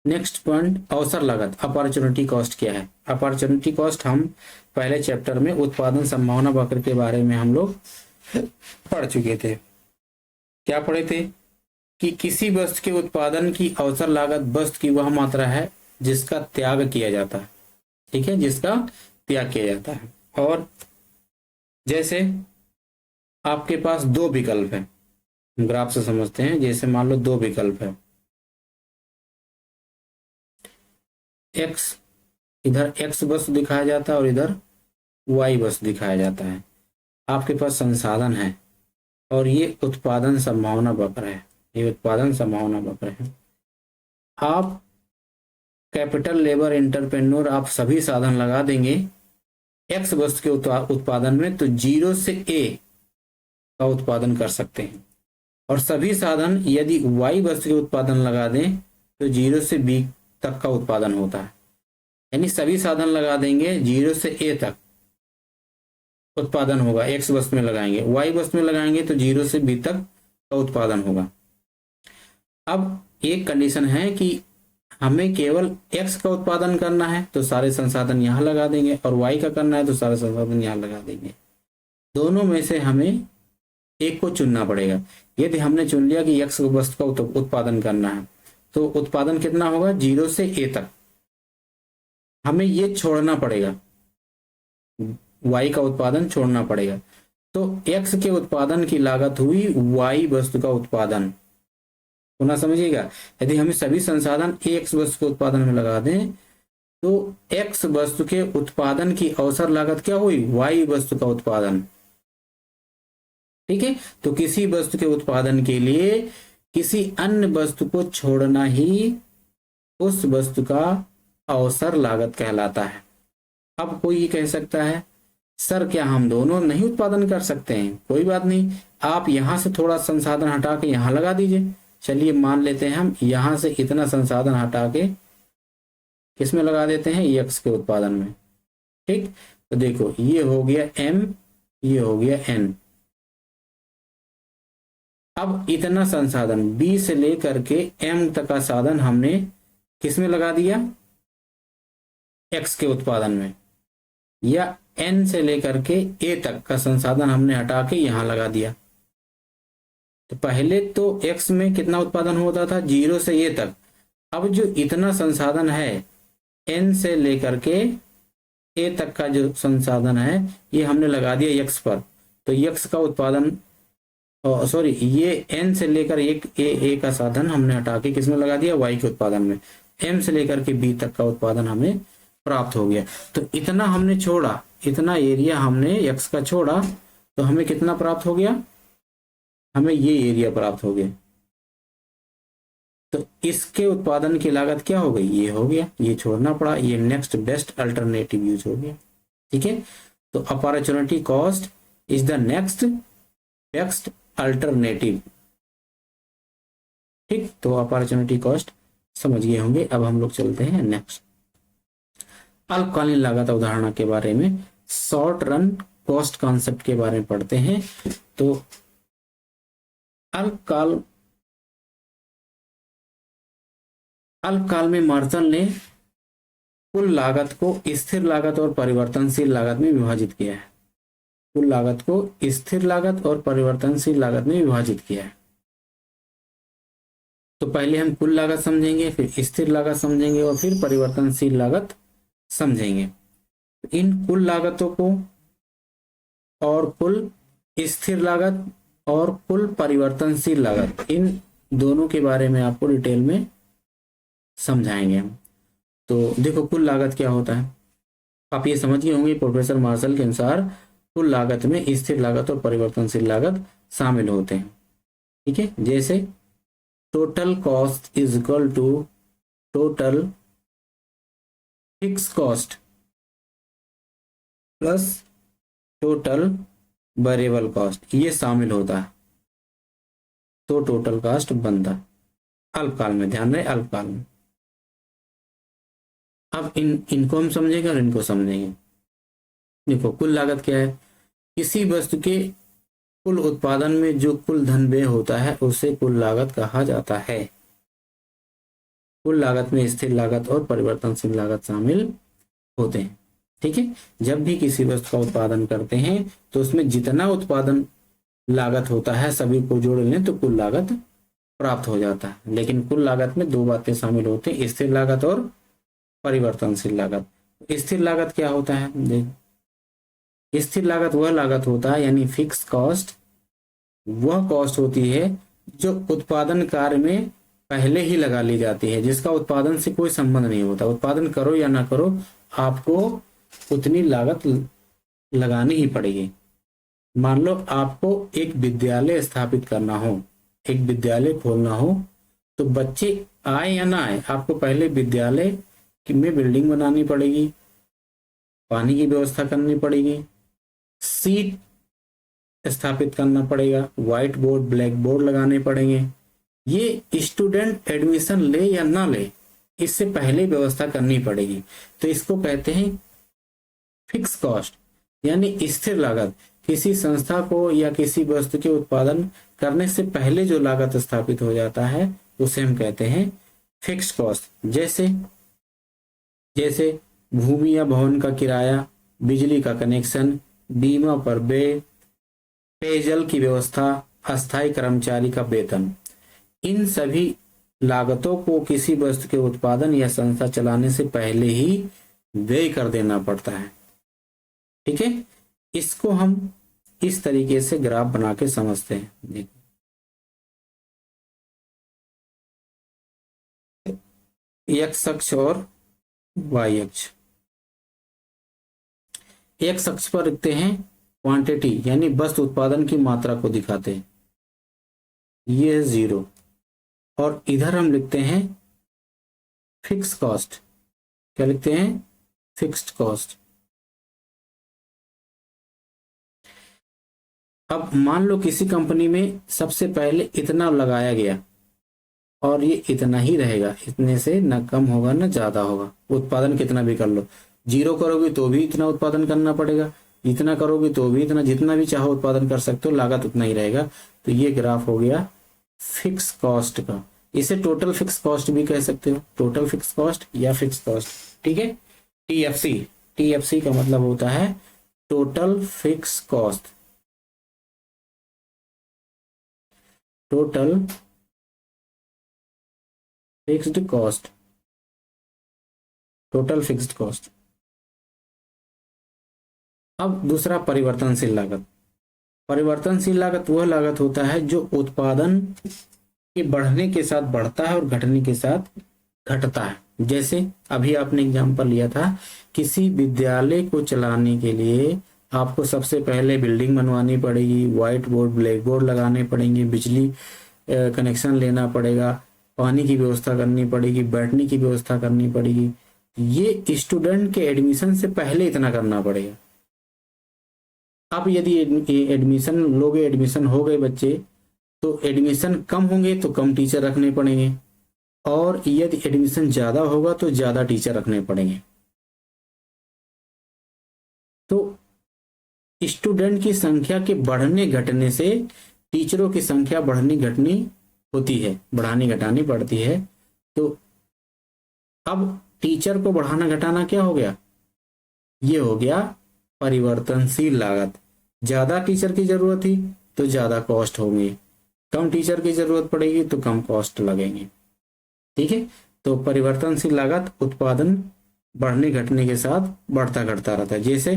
नेक्स्ट पॉइंट, अवसर लागत, अपॉर्चुनिटी कॉस्ट क्या है? अपॉर्चुनिटी कॉस्ट हम पहले चैप्टर में उत्पादन संभावना वक्र के बारे में हम लोग पढ़ चुके थे। क्या पढ़े थे? कि किसी वस्तु के उत्पादन की अवसर लागत वस्तु की वह मात्रा है जिसका त्याग किया जाता है। ठीक है, जिसका त्याग किया जाता है। और जैसे आपके पास दो विकल्प है, ग्राफ से समझते हैं। जैसे मान लो दो विकल्प है, एक्स, इधर एक्स वस्तु दिखाया जाता है और इधर वाई वस्तु दिखाया जाता है। आपके पास संसाधन है और ये उत्पादन संभावना वक्र है, ये उत्पादन संभावना वक्र है। आप कैपिटल, लेबर, एंटरप्रेन्योर, आप सभी साधन लगा देंगे एक्स वस्तु के उत्पादन में, तो 0 से ए का उत्पादन कर सकते हैं। और सभी साधन यदि वाई वस्तु के उत्पादन लगा दें तो 0 से बी तक का उत्पादन होता है। यानी सभी साधन लगा देंगे, 0 से ए तक उत्पादन होगा। एक्स वस्तु में लगाएंगे, वाई वस्तु में लगाएंगे तो 0 से बी तक का उत्पादन होगा। अब एक कंडीशन है कि हमें केवल एक्स का उत्पादन करना है तो सारे संसाधन यहाँ लगा देंगे, और वाई का करना है तो सारे संसाधन यहाँ लगा देंगे। दोनों में से हमें एक को चुनना पड़ेगा। यदि हमने चुन लिया कि एक्स वस्तु का उत्पादन करना है तो उत्पादन कितना होगा, 0 से ए तक। हमें ये छोड़ना पड़ेगा, वाई का उत्पादन छोड़ना पड़ेगा। तो एक्स के उत्पादन की लागत हुई वाई वस्तु का उत्पादन। पुनः समझिएगा, यदि हमें सभी संसाधन एक्स वस्तु के उत्पादन में लगा दें तो एक्स वस्तु के उत्पादन की अवसर लागत क्या हुई, वाई वस्तु का उत्पादन। ठीक है, तो किसी वस्तु के उत्पादन के लिए किसी अन्य वस्तु को छोड़ना ही उस वस्तु का अवसर लागत कहलाता है। अब कोई ये कह सकता है सर क्या हम दोनों नहीं उत्पादन कर सकते हैं? कोई बात नहीं, आप यहां से थोड़ा संसाधन हटा के यहां लगा दीजिए। चलिए मान लेते हैं हम यहां से इतना संसाधन हटा के किसमें लगा देते हैं, एक्स के उत्पादन में। ठीक, तो देखो ये हो गया एम, ये हो गया एन। अब इतना संसाधन बी से लेकर के एम तक का साधन हमने किसमें लगा दिया, एक्स के उत्पादन में, या एन से लेकर के ए तक का संसाधन हमने हटा के यहां लगा दिया। तो पहले तो एक्स में कितना उत्पादन होता था, 0 से ए तक। अब जो इतना संसाधन है एन से लेकर के ए तक का जो संसाधन है ये हमने लगा दिया एक्स पर। तो एक्स का उत्पादन सॉरी ये एन से लेकर एक ए का साधन हमने हटा के किसमें लगा दिया, वाई के उत्पादन में। एम से लेकर के बी तक का उत्पादन हमें प्राप्त हो गया। तो इतना हमने छोड़ा, इतना एरिया हमने एक्स का छोड़ा तो हमें कितना प्राप्त हो गया, हमें ये एरिया प्राप्त हो गया। तो इसके उत्पादन की लागत क्या हो गई, ये हो गया, ये छोड़ना पड़ा, ये नेक्स्ट बेस्ट अल्टरनेटिव यूज हो गया। ठीक है, तो opportunity cost is the next best alternative. ठीक, तो अपॉर्चुनिटी कॉस्ट समझ गए होंगे। अब हम लोग चलते हैं नेक्स्ट अल्पकालीन लागत अवधारणा के बारे में, शॉर्ट रन कॉस्ट कॉन्सेप्ट के बारे में पढ़ते हैं। तो अल्पकाल में मार्शल ने कुल लागत को स्थिर लागत और परिवर्तनशील लागत में विभाजित किया है। कुल लागत को स्थिर लागत और परिवर्तनशील लागत में विभाजित किया है। तो पहले हम कुल लागत समझेंगे, फिर स्थिर लागत समझेंगे और फिर परिवर्तनशील लागत समझेंगे। इन कुल लागतों को और कुल स्थिर लागत और कुल परिवर्तनशील लागत, इन दोनों के बारे में आपको डिटेल में समझाएंगे हम। तो देखो कुल लागत क्या होता है, आप ये समझ गए होंगे। प्रोफेसर मार्शल के अनुसार कुल लागत में स्थिर लागत और परिवर्तनशील लागत शामिल होते हैं। ठीक है, जैसे total cost is equal to total fix cost plus total variable cost, ये शामिल होता है तो टोटल कॉस्ट बनता है अल्पकाल में। ध्यान रहे अल्पकाल में। अब इनको हम समझेंगे और इनको समझेंगे। देखो कुल लागत क्या है, किसी वस्तु के कुल उत्पादन में जो कुल धन व्यय होता है उसे कुल लागत कहा जाता है। कुल लागत में स्थिर लागत और परिवर्तनशील लागत शामिल होते हैं। ठीक है, जब भी किसी वस्तु का उत्पादन करते हैं तो उसमें जितना उत्पादन लागत होता है सभी को जोड़ लें तो कुल लागत प्राप्त हो जाता है। लेकिन कुल लागत में दो बातें शामिल होती हैं, स्थिर लागत और परिवर्तनशील लागत। स्थिर लागत क्या होता है, देख स्थिर लागत वह लागत होता है यानी फिक्स कॉस्ट, वह कॉस्ट होती है जो उत्पादन कार्य में पहले ही लगा ली जाती है, जिसका उत्पादन से कोई संबंध नहीं होता। उत्पादन करो या ना करो आपको उतनी लागत लगानी ही पड़ेगी। मान लो आपको एक विद्यालय स्थापित करना हो, एक विद्यालय खोलना हो, तो बच्चे आए या ना आए आपको पहले विद्यालय में बिल्डिंग बनानी पड़ेगी, पानी की व्यवस्था करनी पड़ेगी, सीट स्थापित करना पड़ेगा, व्हाइट बोर्ड ब्लैक बोर्ड लगाने पड़ेंगे। ये स्टूडेंट एडमिशन ले या ना ले इससे पहले व्यवस्था करनी पड़ेगी। तो इसको कहते हैं फिक्स कॉस्ट यानी स्थिर लागत। किसी संस्था को या किसी वस्तु के उत्पादन करने से पहले जो लागत स्थापित हो जाता है उसे हम कहते हैं फिक्स्ड कॉस्ट। जैसे जैसे भूमि या भवन का किराया, बिजली का कनेक्शन, बीमा पर व्यय, पेयजल की व्यवस्था, अस्थायी कर्मचारी का वेतन। इन सभी लागतों को किसी वस्तु के उत्पादन या संस्था चलाने से पहले ही व्यय कर देना पड़ता है। ठीक है, इसको हम इस तरीके से ग्राफ बना के समझते हैं। देखिए एक्स अक्ष और वाई अक्ष। एक्स अक्ष पर लिखते हैं क्वांटिटी यानी वस्तु उत्पादन की मात्रा को दिखाते हैं, ये है 0। और इधर हम लिखते हैं फिक्स कॉस्ट। क्या लिखते हैं? Fixed cost. अब मान लो किसी कंपनी में सबसे पहले इतना लगाया गया और ये इतना ही रहेगा, इतने से ना कम होगा ना ज्यादा होगा। उत्पादन कितना भी कर लो, 0 करोगे तो भी इतना उत्पादन करना पड़ेगा, इतना करोगे तो भी इतना, जितना भी चाहो उत्पादन कर सकते हो, लागत उतना ही रहेगा। तो ये ग्राफ हो गया फिक्स कॉस्ट का। इसे टोटल फिक्स कॉस्ट भी कह सकते हो, टोटल फिक्स कॉस्ट या फिक्स कॉस्ट। ठीक है, टीएफसी। टीएफसी का मतलब होता है total fix cost. Total fixed cost, total fixed cost. अब दूसरा परिवर्तनशील लागत। परिवर्तनशील लागत वह लागत होता है जो उत्पादन के बढ़ने के साथ बढ़ता है और घटने के साथ घटता है। जैसे अभी आपने एग्जांपल लिया था, किसी विद्यालय को चलाने के लिए आपको सबसे पहले बिल्डिंग बनवानी पड़ेगी, व्हाइट बोर्ड ब्लैक बोर्ड लगाने पड़ेंगे, बिजली कनेक्शन लेना पड़ेगा, पानी की व्यवस्था करनी पड़ेगी, बैठने की व्यवस्था करनी पड़ेगी। ये स्टूडेंट के एडमिशन से पहले इतना करना पड़ेगा। अब यदि एडमिशन लोगे, एडमिशन हो गए बच्चे, तो एडमिशन कम होंगे तो कम टीचर रखने पड़ेंगे, और यदि एडमिशन ज्यादा होगा तो ज्यादा टीचर रखने पड़ेंगे। तो स्टूडेंट की संख्या के बढ़ने घटने से टीचरों की संख्या बढ़नी घटनी होती है, बढ़ानी घटानी पड़ती है। तो अब टीचर को बढ़ाना घटाना क्या हो गया? ये हो गया परिवर्तनशील लागत। ज्यादा टीचर की जरूरत थी तो ज्यादा कॉस्ट होंगे, कम टीचर की जरूरत पड़ेगी तो कम कॉस्ट लगेंगे। ठीक है, तो परिवर्तनशील लागत उत्पादन बढ़ने घटने के साथ बढ़ता घटता रहता है। जैसे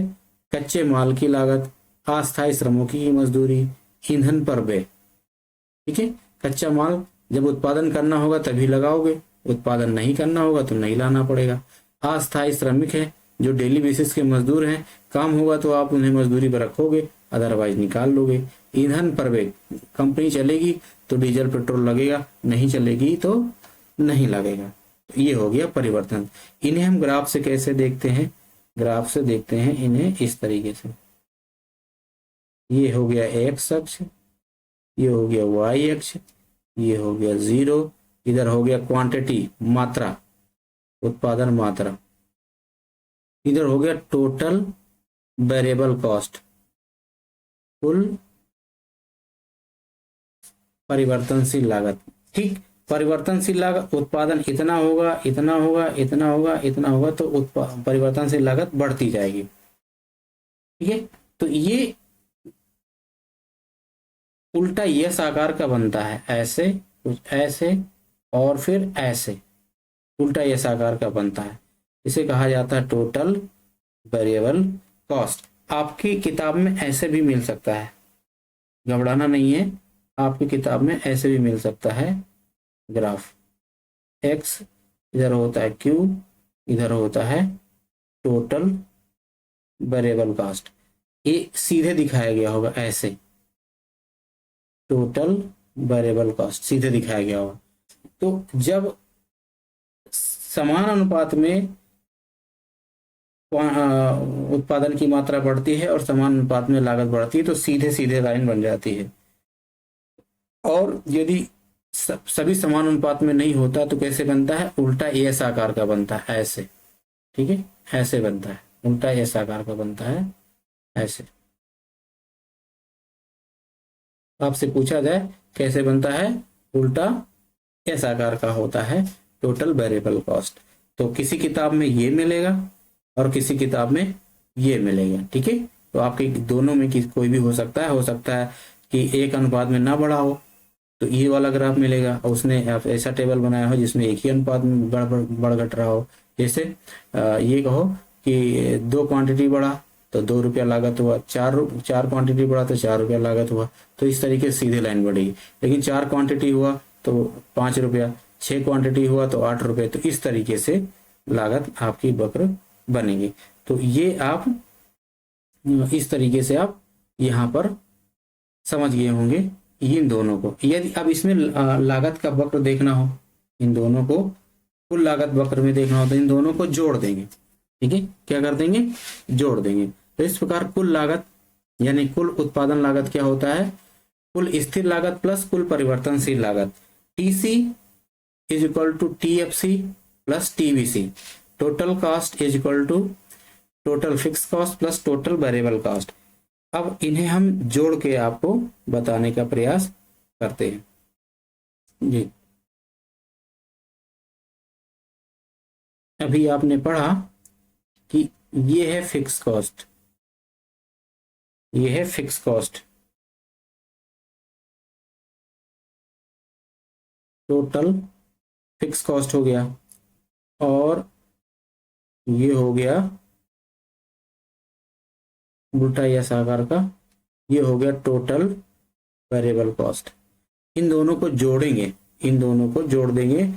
कच्चे माल की लागत, अस्थायी श्रमों की मजदूरी, ईंधन पर व्यय। ठीक है, कच्चा माल जब उत्पादन करना होगा तभी लगाओगे, उत्पादन नहीं करना होगा तो नहीं लाना पड़ेगा। अस्थायी श्रमिक है जो डेली बेसिस के मजदूर हैं, काम होगा तो आप उन्हें मजदूरी पर रखोगे, अदरवाइज निकाल लोगे। ईंधन पर व्यय, कंपनी चलेगी तो डीजल पेट्रोल लगेगा, नहीं चलेगी तो नहीं लगेगा। ये हो गया परिवर्तन। इन्हें हम ग्राफ से कैसे देखते हैं? ग्राफ से देखते हैं इन्हें इस तरीके से। ये हो गया एक्स अक्ष, ये हो गया वाई अक्ष, ये हो गया 0, इधर हो गया क्वांटिटी मात्रा, उत्पादन मात्रा, इधर हो गया टोटल वेरिएबल कॉस्ट, कुल परिवर्तनशील लागत। ठीक, परिवर्तनशील लागत उत्पादन इतना होगा, इतना होगा, इतना होगा, इतना होगा, तो परिवर्तनशील लागत बढ़ती जाएगी। ठीक है, तो ये उल्टा यस आकार का बनता है, ऐसे कुछ ऐसे और फिर ऐसे, उल्टा यस आकार का बनता है। इसे कहा जाता है टोटल वेरिएबल कॉस्ट। आपकी किताब में ऐसे भी मिल सकता है, घबराना नहीं है, आपकी किताब में ऐसे भी मिल सकता है ग्राफ। एक्स इधर होता है क्यू, इधर होता है टोटल वेरिएबल कॉस्ट। ये सीधे दिखाया गया होगा ऐसे, टोटल वेरिएबल कॉस्ट सीधे दिखाया गया होगा। तो जब समान अनुपात में उत्पादन की मात्रा बढ़ती है और समान अनुपात में लागत बढ़ती है तो सीधे सीधे लाइन बन जाती है। और यदि सभी समान अनुपात में नहीं होता तो कैसे बनता है? उल्टा एस आकार का बनता है, ऐसे। ठीक है, ऐसे बनता है, उल्टा एस आकार का बनता है, ऐसे। आपसे पूछा जाए कैसे बनता है उल्टा इस आकार का होता है टोटल वेरिएबल कॉस्ट। तो किसी किताब में ये मिलेगा और किसी किताब में ये मिलेगा, ठीक है। तो आपके दोनों में कोई भी हो सकता है कि एक अनुपात में ना बढ़ा हो तो ये वाला ग्राफ मिलेगा, और उसने ऐसा टेबल बनाया हो जिसमें एक ही अनुपात में बढ़ घट रहा हो। जैसे ये कहो कि 2 क्वांटिटी बढ़ा तो 2 रुपया लागत हुआ, 4 क्वांटिटी बढ़ा तो 4 रुपया लागत हुआ, तो इस तरीके से सीधे लाइन बढ़ेगी। लेकिन 4 क्वांटिटी हुआ तो 5 रुपया, 6 क्वांटिटी हुआ तो 8 रुपये, तो इस तरीके से लागत आपकी वक्र बनेगी। तो ये आप इस तरीके से आप यहाँ पर समझ गए होंगे इन दोनों को। यदि अब इसमें लागत का वक्र देखना हो, इन दोनों को कुल लागत वक्र में देखना हो तो इन दोनों को जोड़ देंगे, ठीक है। क्या कर देंगे? जोड़ देंगे। तो इस प्रकार कुल लागत यानी कुल उत्पादन लागत क्या होता है? कुल स्थिर लागत प्लस कुल परिवर्तनशील लागत, TC is equal to TFC plus TVC. Total cost is equal to total fix cost plus total variable cost. अब इन्हें हम जोड़ के आपको बताने का प्रयास करते हैं जी। अभी आपने पढ़ा कि ये है फिक्स कॉस्ट, ये है fix cost, total fix cost हो गया, और ये हो गया उल्टा या साकार का, ये हो गया टोटल वेरिएबल कॉस्ट। इन दोनों को जोड़ेंगे, इन दोनों को जोड़ देंगे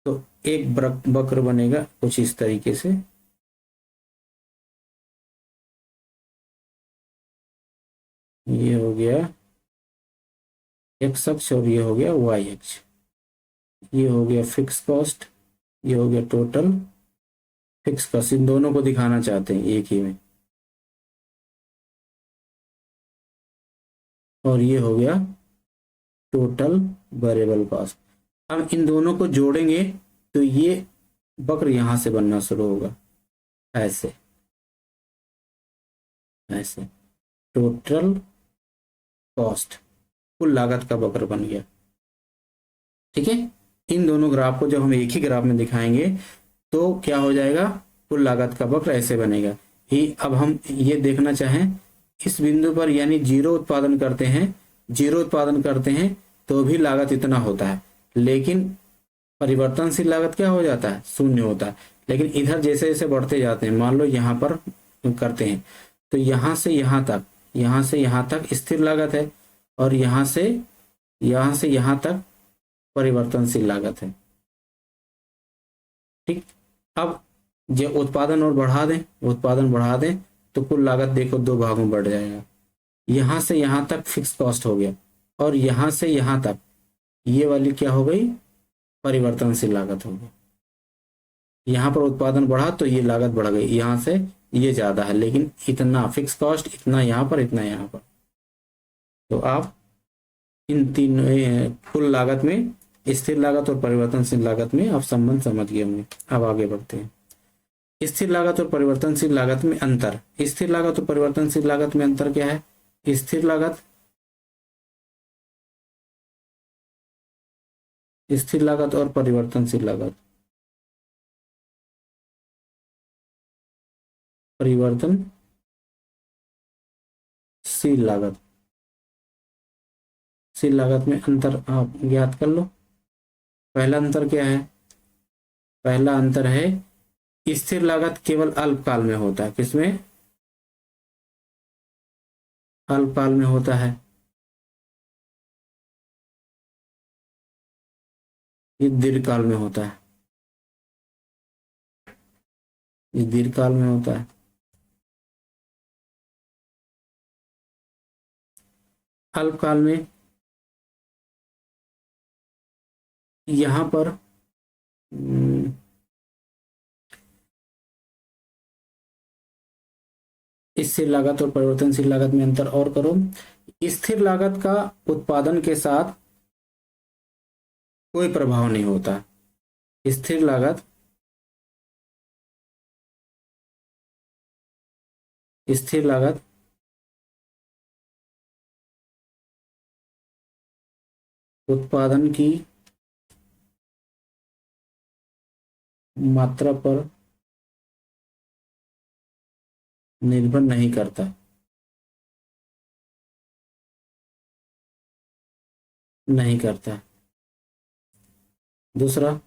तो एक वक्र बनेगा कुछ इस तरीके से। ये हो गया एक्स अक्ष और ये हो गया वाई अक्ष। ये हो गया फिक्स कॉस्ट, ये हो गया टोटल फिक्स कॉस्ट। इन दोनों को दिखाना चाहते हैं एक ही में, और ये हो गया टोटल वेरिएबल कॉस्ट। हम इन दोनों को जोड़ेंगे तो ये वक्र यहां से बनना शुरू होगा, ऐसे ऐसे। टोटल कॉस्ट कुल लागत का वक्र बन गया, ठीक है। इन दोनों ग्राफ को जब हम एक ही ग्राफ में दिखाएंगे तो क्या हो जाएगा? कुल लागत का वक्र ऐसे बनेगा ही। अब हम ये देखना चाहें इस बिंदु पर, यानी जीरो उत्पादन करते हैं, जीरो उत्पादन करते हैं तो भी लागत इतना होता है, लेकिन परिवर्तनशील लागत क्या हो जाता है? शून्य होता है। लेकिन इधर जैसे जैसे बढ़ते जाते हैं, मान लो यहाँ पर करते हैं तो यहाँ से यहाँ तक, यहाँ से यहाँ तक स्थिर लागत है, और यहाँ से यहाँ तक परिवर्तनशील लागत है, ठीक। अब जो उत्पादन और बढ़ा दें, उत्पादन बढ़ा दें तो कुल लागत देखो 2 भागों में बढ़ जाएगा। यहाँ से यहाँ तक फिक्स कॉस्ट हो गया, और यहाँ से यहाँ तक ये वाली क्या हो गई? परिवर्तनशील लागत हो गई। यहाँ पर उत्पादन बढ़ा तो ये लागत बढ़ गई, यहाँ से ये ज्यादा है, लेकिन इतना फिक्स कॉस्ट, इतना यहाँ पर, इतना यहाँ पर। तो आप इन तीन कुल लागत में स्थिर लागत और परिवर्तनशील लागत में आप संबंध समझ गए होंगे। अब आगे बढ़ते हैं। स्थिर लागत और परिवर्तनशील लागत में अंतर। स्थिर लागत और परिवर्तनशील लागत में अंतर क्या है? स्थिर लागत और परिवर्तनशील लागत, परिवर्तनशील लागत, शील लागत में अंतर आप ज्ञात कर लो। पहला अंतर क्या है? पहला अंतर है स्थिर लागत केवल अल्पकाल में होता है। किसमें? अल्पकाल में होता है। ये दीर्घकाल में होता है, ये दीर्घकाल में होता है। अल्पकाल में यहां पर स्थिर लागत और परिवर्तनशील लागत में अंतर और करो। स्थिर लागत का उत्पादन के साथ कोई प्रभाव नहीं होता। स्थिर लागत, स्थिर लागत उत्पादन की मात्रा पर निर्भर नहीं करता। नहीं करता। दूसरा,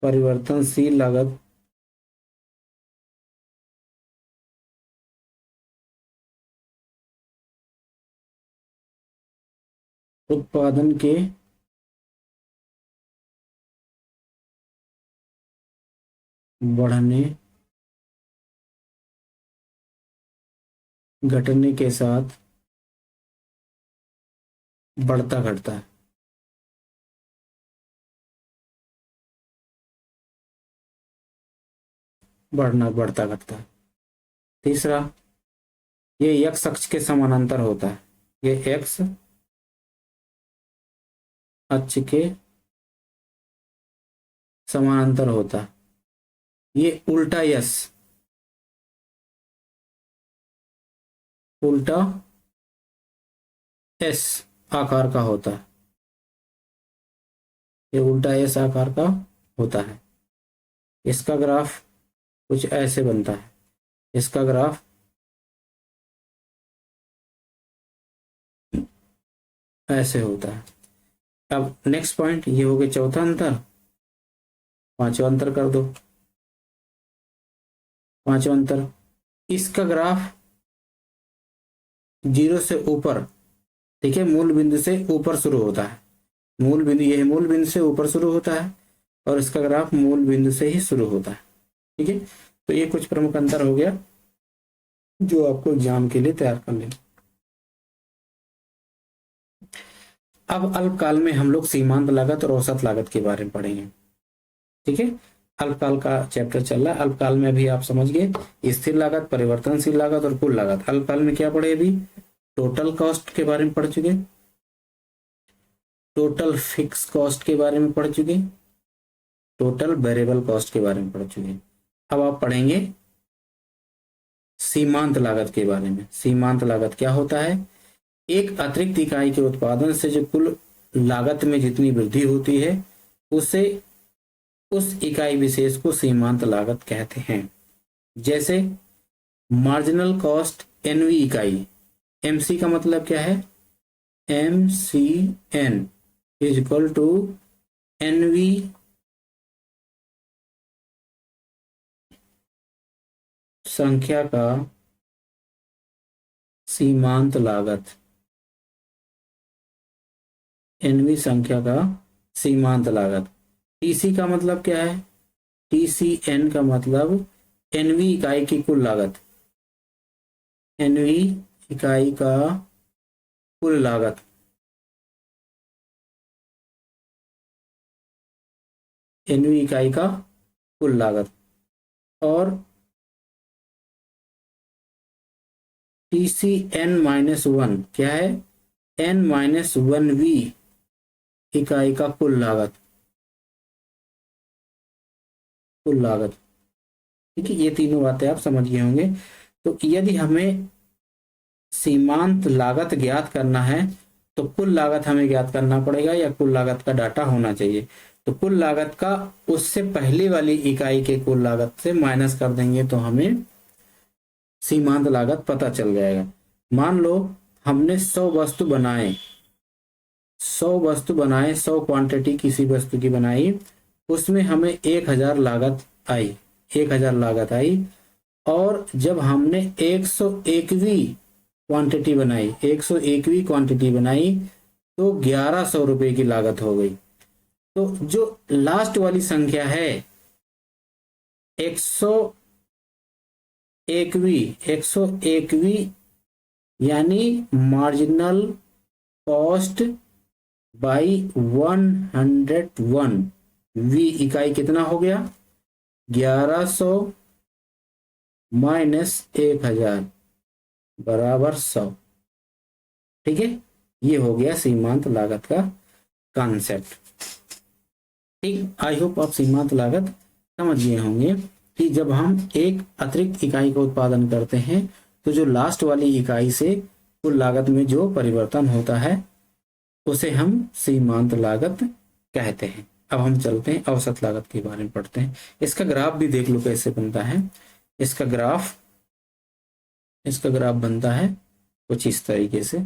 परिवर्तनशील लागत उत्पादन के बढ़ने घटने के साथ बढ़ता घटता है। बढ़ना बढ़ता घटता है। तीसरा, ये x अक्ष के समानांतर होता है। ये x अक्ष के समानांतर होता है। ये उल्टा यस, उल्टा एस आकार का होता है। ये उल्टा एस आकार का होता है। इसका ग्राफ कुछ ऐसे बनता है। इसका ग्राफ ऐसे होता है। अब नेक्स्ट पॉइंट, ये हो गया चौथा अंतर। पांचवा अंतर कर दो। पांचवा अंतर, इसका ग्राफ 0 से ऊपर, ठीक है, मूल बिंदु से ऊपर शुरू होता है। मूल बिंदु, यह मूल बिंदु से ऊपर शुरू होता है और इसका ग्राफ मूल बिंदु से ही शुरू होता है। ठीक है, तो ये कुछ प्रमुख अंतर हो गया जो आपको एग्जाम के लिए तैयार कर लेना। अब अल्पकाल में हम लोग सीमांत लागत और औसत लागत के बारे में पढ़ेंगे। ठीक है, अल्पकाल का चैप्टर चल रहा है। अल्पकाल में अभी आप समझ गए स्थिर लागत, परिवर्तनशील लागत और कुल लागत। अल्पकाल में क्या पढ़े? अभी टोटल कॉस्ट के बारे में पढ़ चुके, टोटल फिक्स कॉस्ट के बारे में पढ़ चुके, टोटल वेरिएबल कॉस्ट के बारे में पढ़ चुके। अब आप पढ़ेंगे सीमांत लागत के बारे में। सीमांत लागत क्या होता है? एक अतिरिक्त इकाई के उत्पादन से जो कुल लागत में जितनी वृद्धि होती है उसे, उस इकाई विशेष को सीमांत लागत कहते हैं। जैसे मार्जिनल कॉस्ट एनवी इकाई, एमसी का मतलब क्या है? MCN इज इक्वल टू एनवी संख्या का सीमांत लागत। एनवी संख्या का सीमांत लागत। टीसी का मतलब क्या है? TCN का मतलब एनवी इकाई की कुल लागत। एनवी इकाई का कुल लागत। एनवी इकाई का कुल लागत। और TCN-1 क्या है? N-1V इकाई का कुल लागत। कुल लागत, ठीक है, ये तीनों बातें आप समझ गए होंगे। तो यदि हमें सीमांत लागत ज्ञात करना है तो कुल लागत हमें ज्ञात करना पड़ेगा या कुल लागत का डाटा होना चाहिए। तो कुल लागत का उससे पहले वाली इकाई के कुल लागत से माइनस कर देंगे तो हमें सीमांत लागत पता चल जाएगा। मान लो हमने 100 वस्तु बनाए, 100 वस्तु बनाए, 100 क्वांटिटी किसी वस्तु की बनाई, उसमें हमें 1000 लागत आई, 1000 लागत आई। और जब हमने 101वीं क्वांटिटी बनाई, 101वीं क्वांटिटी बनाई तो 1100 रुपए की लागत हो गई। तो जो लास्ट वाली संख्या है 101वीं यानी मार्जिनल कॉस्ट बाई 101 वी इकाई कितना हो गया? 1100 माइनस 1000 बराबर 100। ठीक है, ये हो गया सीमांत लागत का कॉन्सेप्ट। ठीक, आई होप आप सीमांत लागत समझ गए होंगे कि जब हम एक अतिरिक्त इकाई का उत्पादन करते हैं तो जो लास्ट वाली इकाई से कुल लागत में जो परिवर्तन होता है उसे हम सीमांत लागत कहते हैं। अब हम चलते हैं औसत लागत के बारे में पढ़ते हैं। इसका ग्राफ भी देख लो कैसे बनता है। इसका ग्राफ बनता है कुछ इस तरीके से।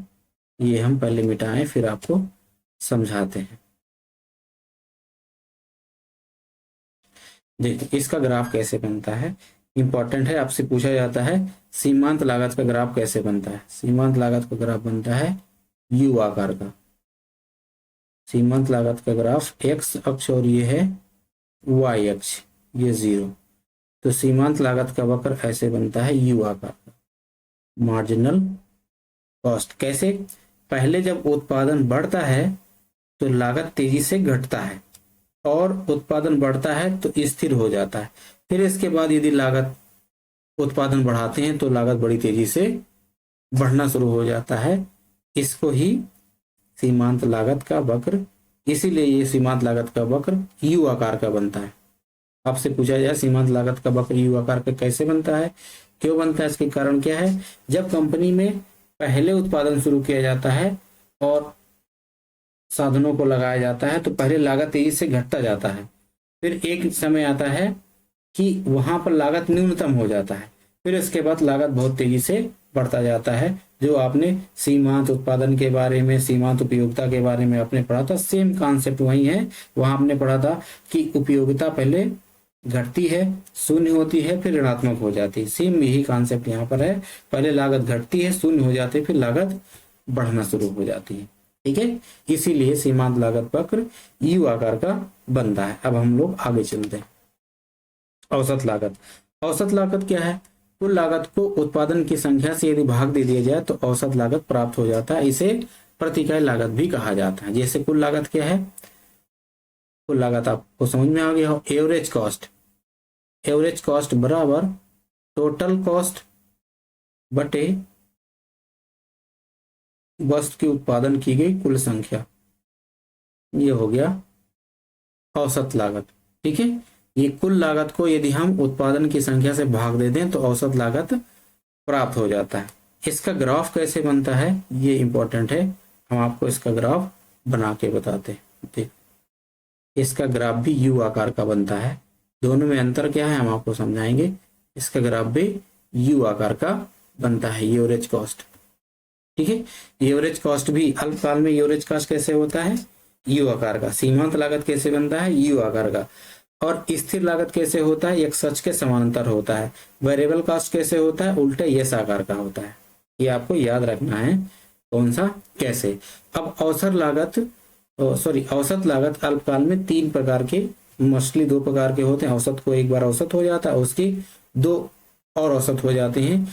ये हम पहले मिटाएं फिर आपको समझाते हैं। देखिए इसका ग्राफ कैसे बनता है, इंपॉर्टेंट है, आपसे पूछा जाता है सीमांत लागत का ग्राफ कैसे बनता है। सीमांत लागत का ग्राफ बनता है यू आकार का। सीमांत लागत का ग्राफ एक्स अक्ष और ये है वाई अक्ष, ये 0। तो सीमांत लागत का वक्र ऐसे बनता है यू आकार का। मार्जिनल कॉस्ट कैसे, पहले जब उत्पादन बढ़ता है तो लागत तेजी से घटता है और उत्पादन बढ़ता है तो स्थिर हो जाता है। फिर इसके बाद यदि लागत उत्पादन बढ़ाते हैं तो लागत बड़ी तेजी से बढ़ना शुरू हो जाता है। इसको ही सीमांत लागत का वक्र, इसीलिए ये सीमांत लागत का वक्र यू आकार का बनता है। आपसे पूछा जाए सीमांत लागत का वक्र यू आकार का कैसे बनता है, क्यों बनता है, इसके कारण क्या है। जब कंपनी में पहले उत्पादन शुरू किया जाता है और साधनों को लगाया जाता है तो पहले लागत तेजी से घटता जाता है। फिर एक समय आता है कि वहां पर लागत न्यूनतम हो जाता है। फिर इसके बाद लागत बहुत तेजी से बढ़ता जाता है। जो आपने सीमांत उत्पादन के बारे में, सीमांत उपयोगिता के बारे में आपने पढ़ा था, सेम कॉन्सेप्ट वही है। वहां आपने पढ़ा था कि उपयोगिता पहले घटती है, शून्य होती है, फिर ऋणात्मक हो जाती है। सेम यही कॉन्सेप्ट यहाँ पर है, पहले लागत घटती है, शून्य हो जाती है, फिर लागत बढ़ना शुरू हो जाती है। ठीक है, इसीलिए सीमांत लागत वक्र यू आकार का बनता है। अब हम लोग आगे चलते हैं। औसत लागत, औसत लागत क्या है, कुल लागत को उत्पादन की संख्या से यदि भाग दे दिया जाए तो औसत लागत प्राप्त हो जाता है। इसे प्रति इकाई लागत भी कहा जाता है। जैसे कुल लागत क्या है, कुल लागत आपको समझ में आ गया हो, एवरेज कॉस्ट, एवरेज कॉस्ट बराबर टोटल कॉस्ट बटे वस्तु की उत्पादन की गई कुल संख्या, ये हो गया औसत लागत। ठीक है, ये कुल लागत को यदि हम उत्पादन की संख्या से भाग दे दें तो औसत लागत प्राप्त हो जाता है। इसका ग्राफ कैसे बनता है ये इंपॉर्टेंट है, हम आपको इसका ग्राफ बना के बताते हैं। देख, इसका ग्राफ भी यू आकार का बनता है। दोनों में अंतर क्या है हम आपको समझाएंगे। इसका ग्राफ भी यू आकार का बनता है, एवरेज कॉस्ट। ठीक है, एवरेज कॉस्ट भी अल्पकाल में एवरेज कॉस्ट कैसे होता है, यू आकार का। सीमांत लागत कैसे बनता है, यू आकार का। और स्थिर लागत कैसे होता है, एक्स अक्ष के समानांतर होता है। वेरिएबल कॉस्ट कैसे होता है, उल्टे एस आकार का होता है। ये आपको याद रखना है कौन सा कैसे। अब औसत लागत अल्पकाल में 3 प्रकार के, मोस्टली 2 प्रकार के होते हैं। औसत को एक बार औसत हो जाता है, उसकी 2 और औसत हो जाते हैं,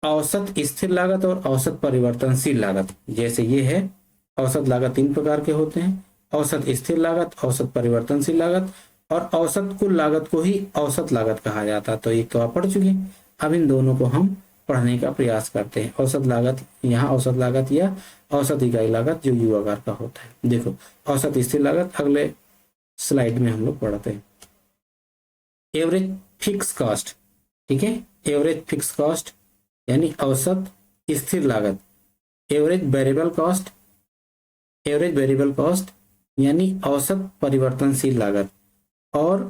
औसत स्थिर लागत और औसत परिवर्तनशील लागत। जैसे ये है, औसत लागत 3 प्रकार के होते हैं, औसत स्थिर लागत, औसत परिवर्तनशील लागत और औसत कुल लागत को ही औसत लागत कहा जाता है। तो एक तो आप पढ़ चुके हैं, अब इन दोनों को हम पढ़ने का प्रयास करते हैं। औसत लागत, यहाँ औसत लागत या औसत इकाई लागत जो यू आकार का होता है। देखो औसत स्थिर लागत अगले स्लाइड में हम लोग पढ़ते हैं। एवरेज फिक्स कॉस्ट, ठीक है, एवरेज फिक्स कॉस्ट यानी औसत स्थिर लागत। Average variable cost, average variable cost यानी औसत परिवर्तनशील लागत। और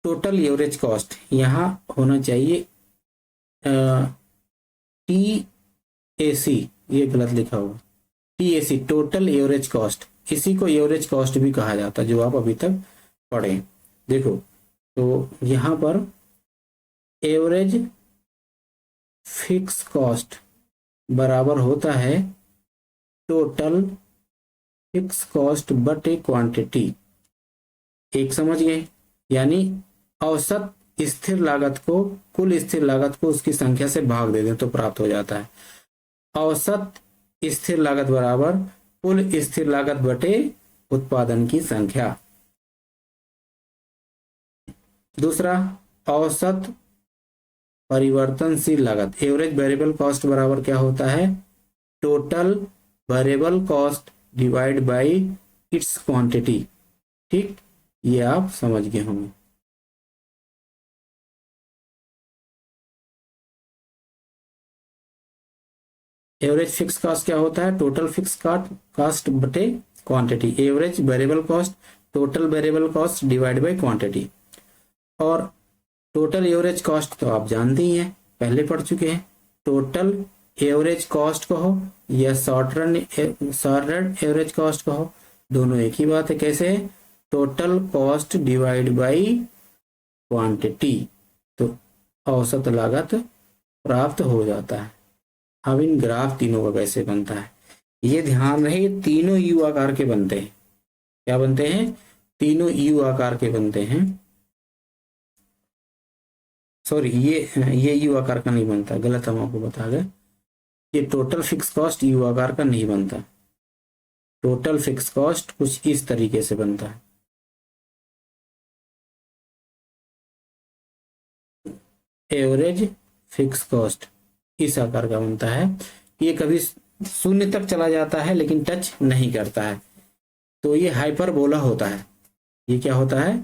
टोटल एवरेज कॉस्ट, यहाँ होना चाहिए टी ए सी, ये गलत लिखा हुआ, T A C total average cost. इसी को एवरेज कॉस्ट भी कहा जाता है जो आप अभी तक पढ़े। देखो तो यहाँ पर एवरेज फिक्स कॉस्ट बराबर होता है टोटल फिक्स कॉस्ट बटे क्वांटिटी। एक समझ गए, यानी औसत स्थिर लागत को, कुल स्थिर लागत को उसकी संख्या से भाग दे दें तो प्राप्त हो जाता है औसत स्थिर लागत बराबर कुल स्थिर लागत बटे उत्पादन की संख्या। दूसरा औसत परिवर्तनशील लागत, एवरेज वेरिएबल कॉस्ट बराबर क्या होता है, total variable cost divide by it's quantity. ठीक, ये आप समझ गए होंगे। एवरेज फिक्स कॉस्ट क्या होता है? टोटल फिक्स कॉस्ट बटे quantity. Average variable cost, total variable cost divide by quantity. और टोटल एवरेज कॉस्ट तो आप जानते ही हैं, पहले पढ़ चुके हैं। टोटल एवरेज कॉस्ट कहो या शॉर्ट रन एवरेज कॉस्ट कहो, दोनों एक ही बात है। कैसे है? Total cost divide by quantity, तो औसत लागत प्राप्त हो जाता है। अब इन ग्राफ तीनों का कैसे बनता है ये ध्यान रहे, तीनों यू आकार के बनते हैं। क्या बनते हैं? तीनों यू आकार के बनते हैं। सॉरी, ये यू आकार का नहीं बनता, गलत हम आपको बता गए। ये टोटल फिक्स कॉस्ट यू आकार का नहीं बनता। टोटल फिक्स कॉस्ट कुछ इस तरीके से बनता है। एवरेज फिक्स कॉस्ट इस आकार का बनता है। ये कभी शून्य तक चला जाता है लेकिन टच नहीं करता है, तो ये हाइपरबोला होता है। ये क्या होता है?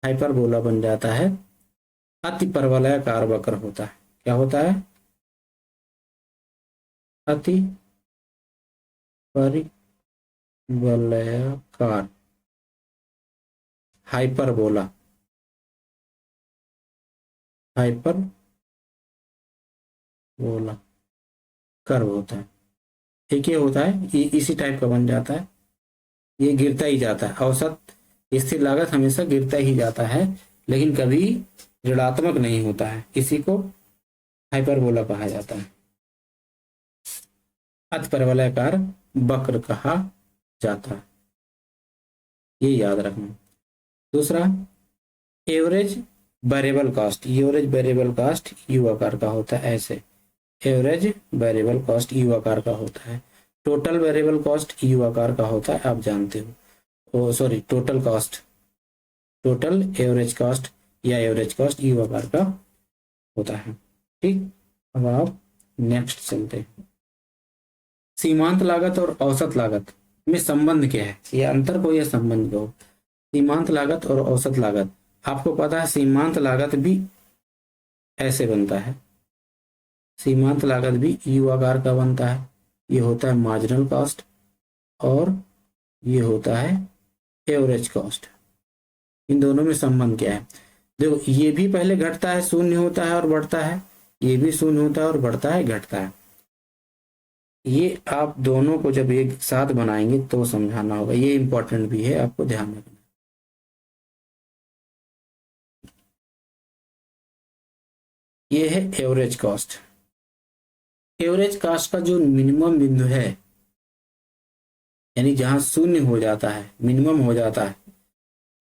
हाइपरबोला बन जाता है। अति परवलयाकार वक्र होता है। क्या होता है? अति परवलयाकार, हाइपरबोला, हाइपरबोला कर्व होता है। एक ये होता है, ये इसी टाइप का बन जाता है। ये गिरता ही जाता है, औसत स्थिर लागत हमेशा गिरता ही जाता है, लेकिन कभी ऋणात्मक नहीं होता है। इसी को हाइपरबोला कहा जाता है, अति परवलयाकार वक्र कहा जाता है। ये याद रखना। दूसरा, average variable cost. Average variable cost U आकार का होता है। ऐसे एवरेज वेरिएबल कॉस्ट यू आकार का होता है। टोटल वेरिएबल कॉस्ट यू आकार का होता है, आप जानते हो। Oh sorry, total cost, total average cost या एवरेज कॉस्ट यू आकार का होता है। ठीक, अब आप नेक्स्ट चलते हैं। सीमांत लागत और औसत लागत में संबंध क्या है? ये अंतर को या संबंध को? सीमांत लागत और औसत लागत, आपको पता है सीमांत लागत भी ऐसे बनता है। सीमांत लागत भी यू आकार का बनता है। ये होता है मार्जिनल कॉस्ट और ये होता है एवरेज कॉस्ट। इन दोनों में संबंध क्या है? देखो, ये भी पहले घटता है, शून्य होता है और बढ़ता है। ये भी शून्य होता है और बढ़ता है, घटता है। ये आप दोनों को जब एक साथ बनाएंगे तो समझाना होगा। ये इंपॉर्टेंट भी है, आपको ध्यान रखना। ये है एवरेज कॉस्ट। एवरेज कॉस्ट का जो मिनिमम बिंदु है, यानी जहां शून्य हो जाता है, मिनिमम हो जाता है,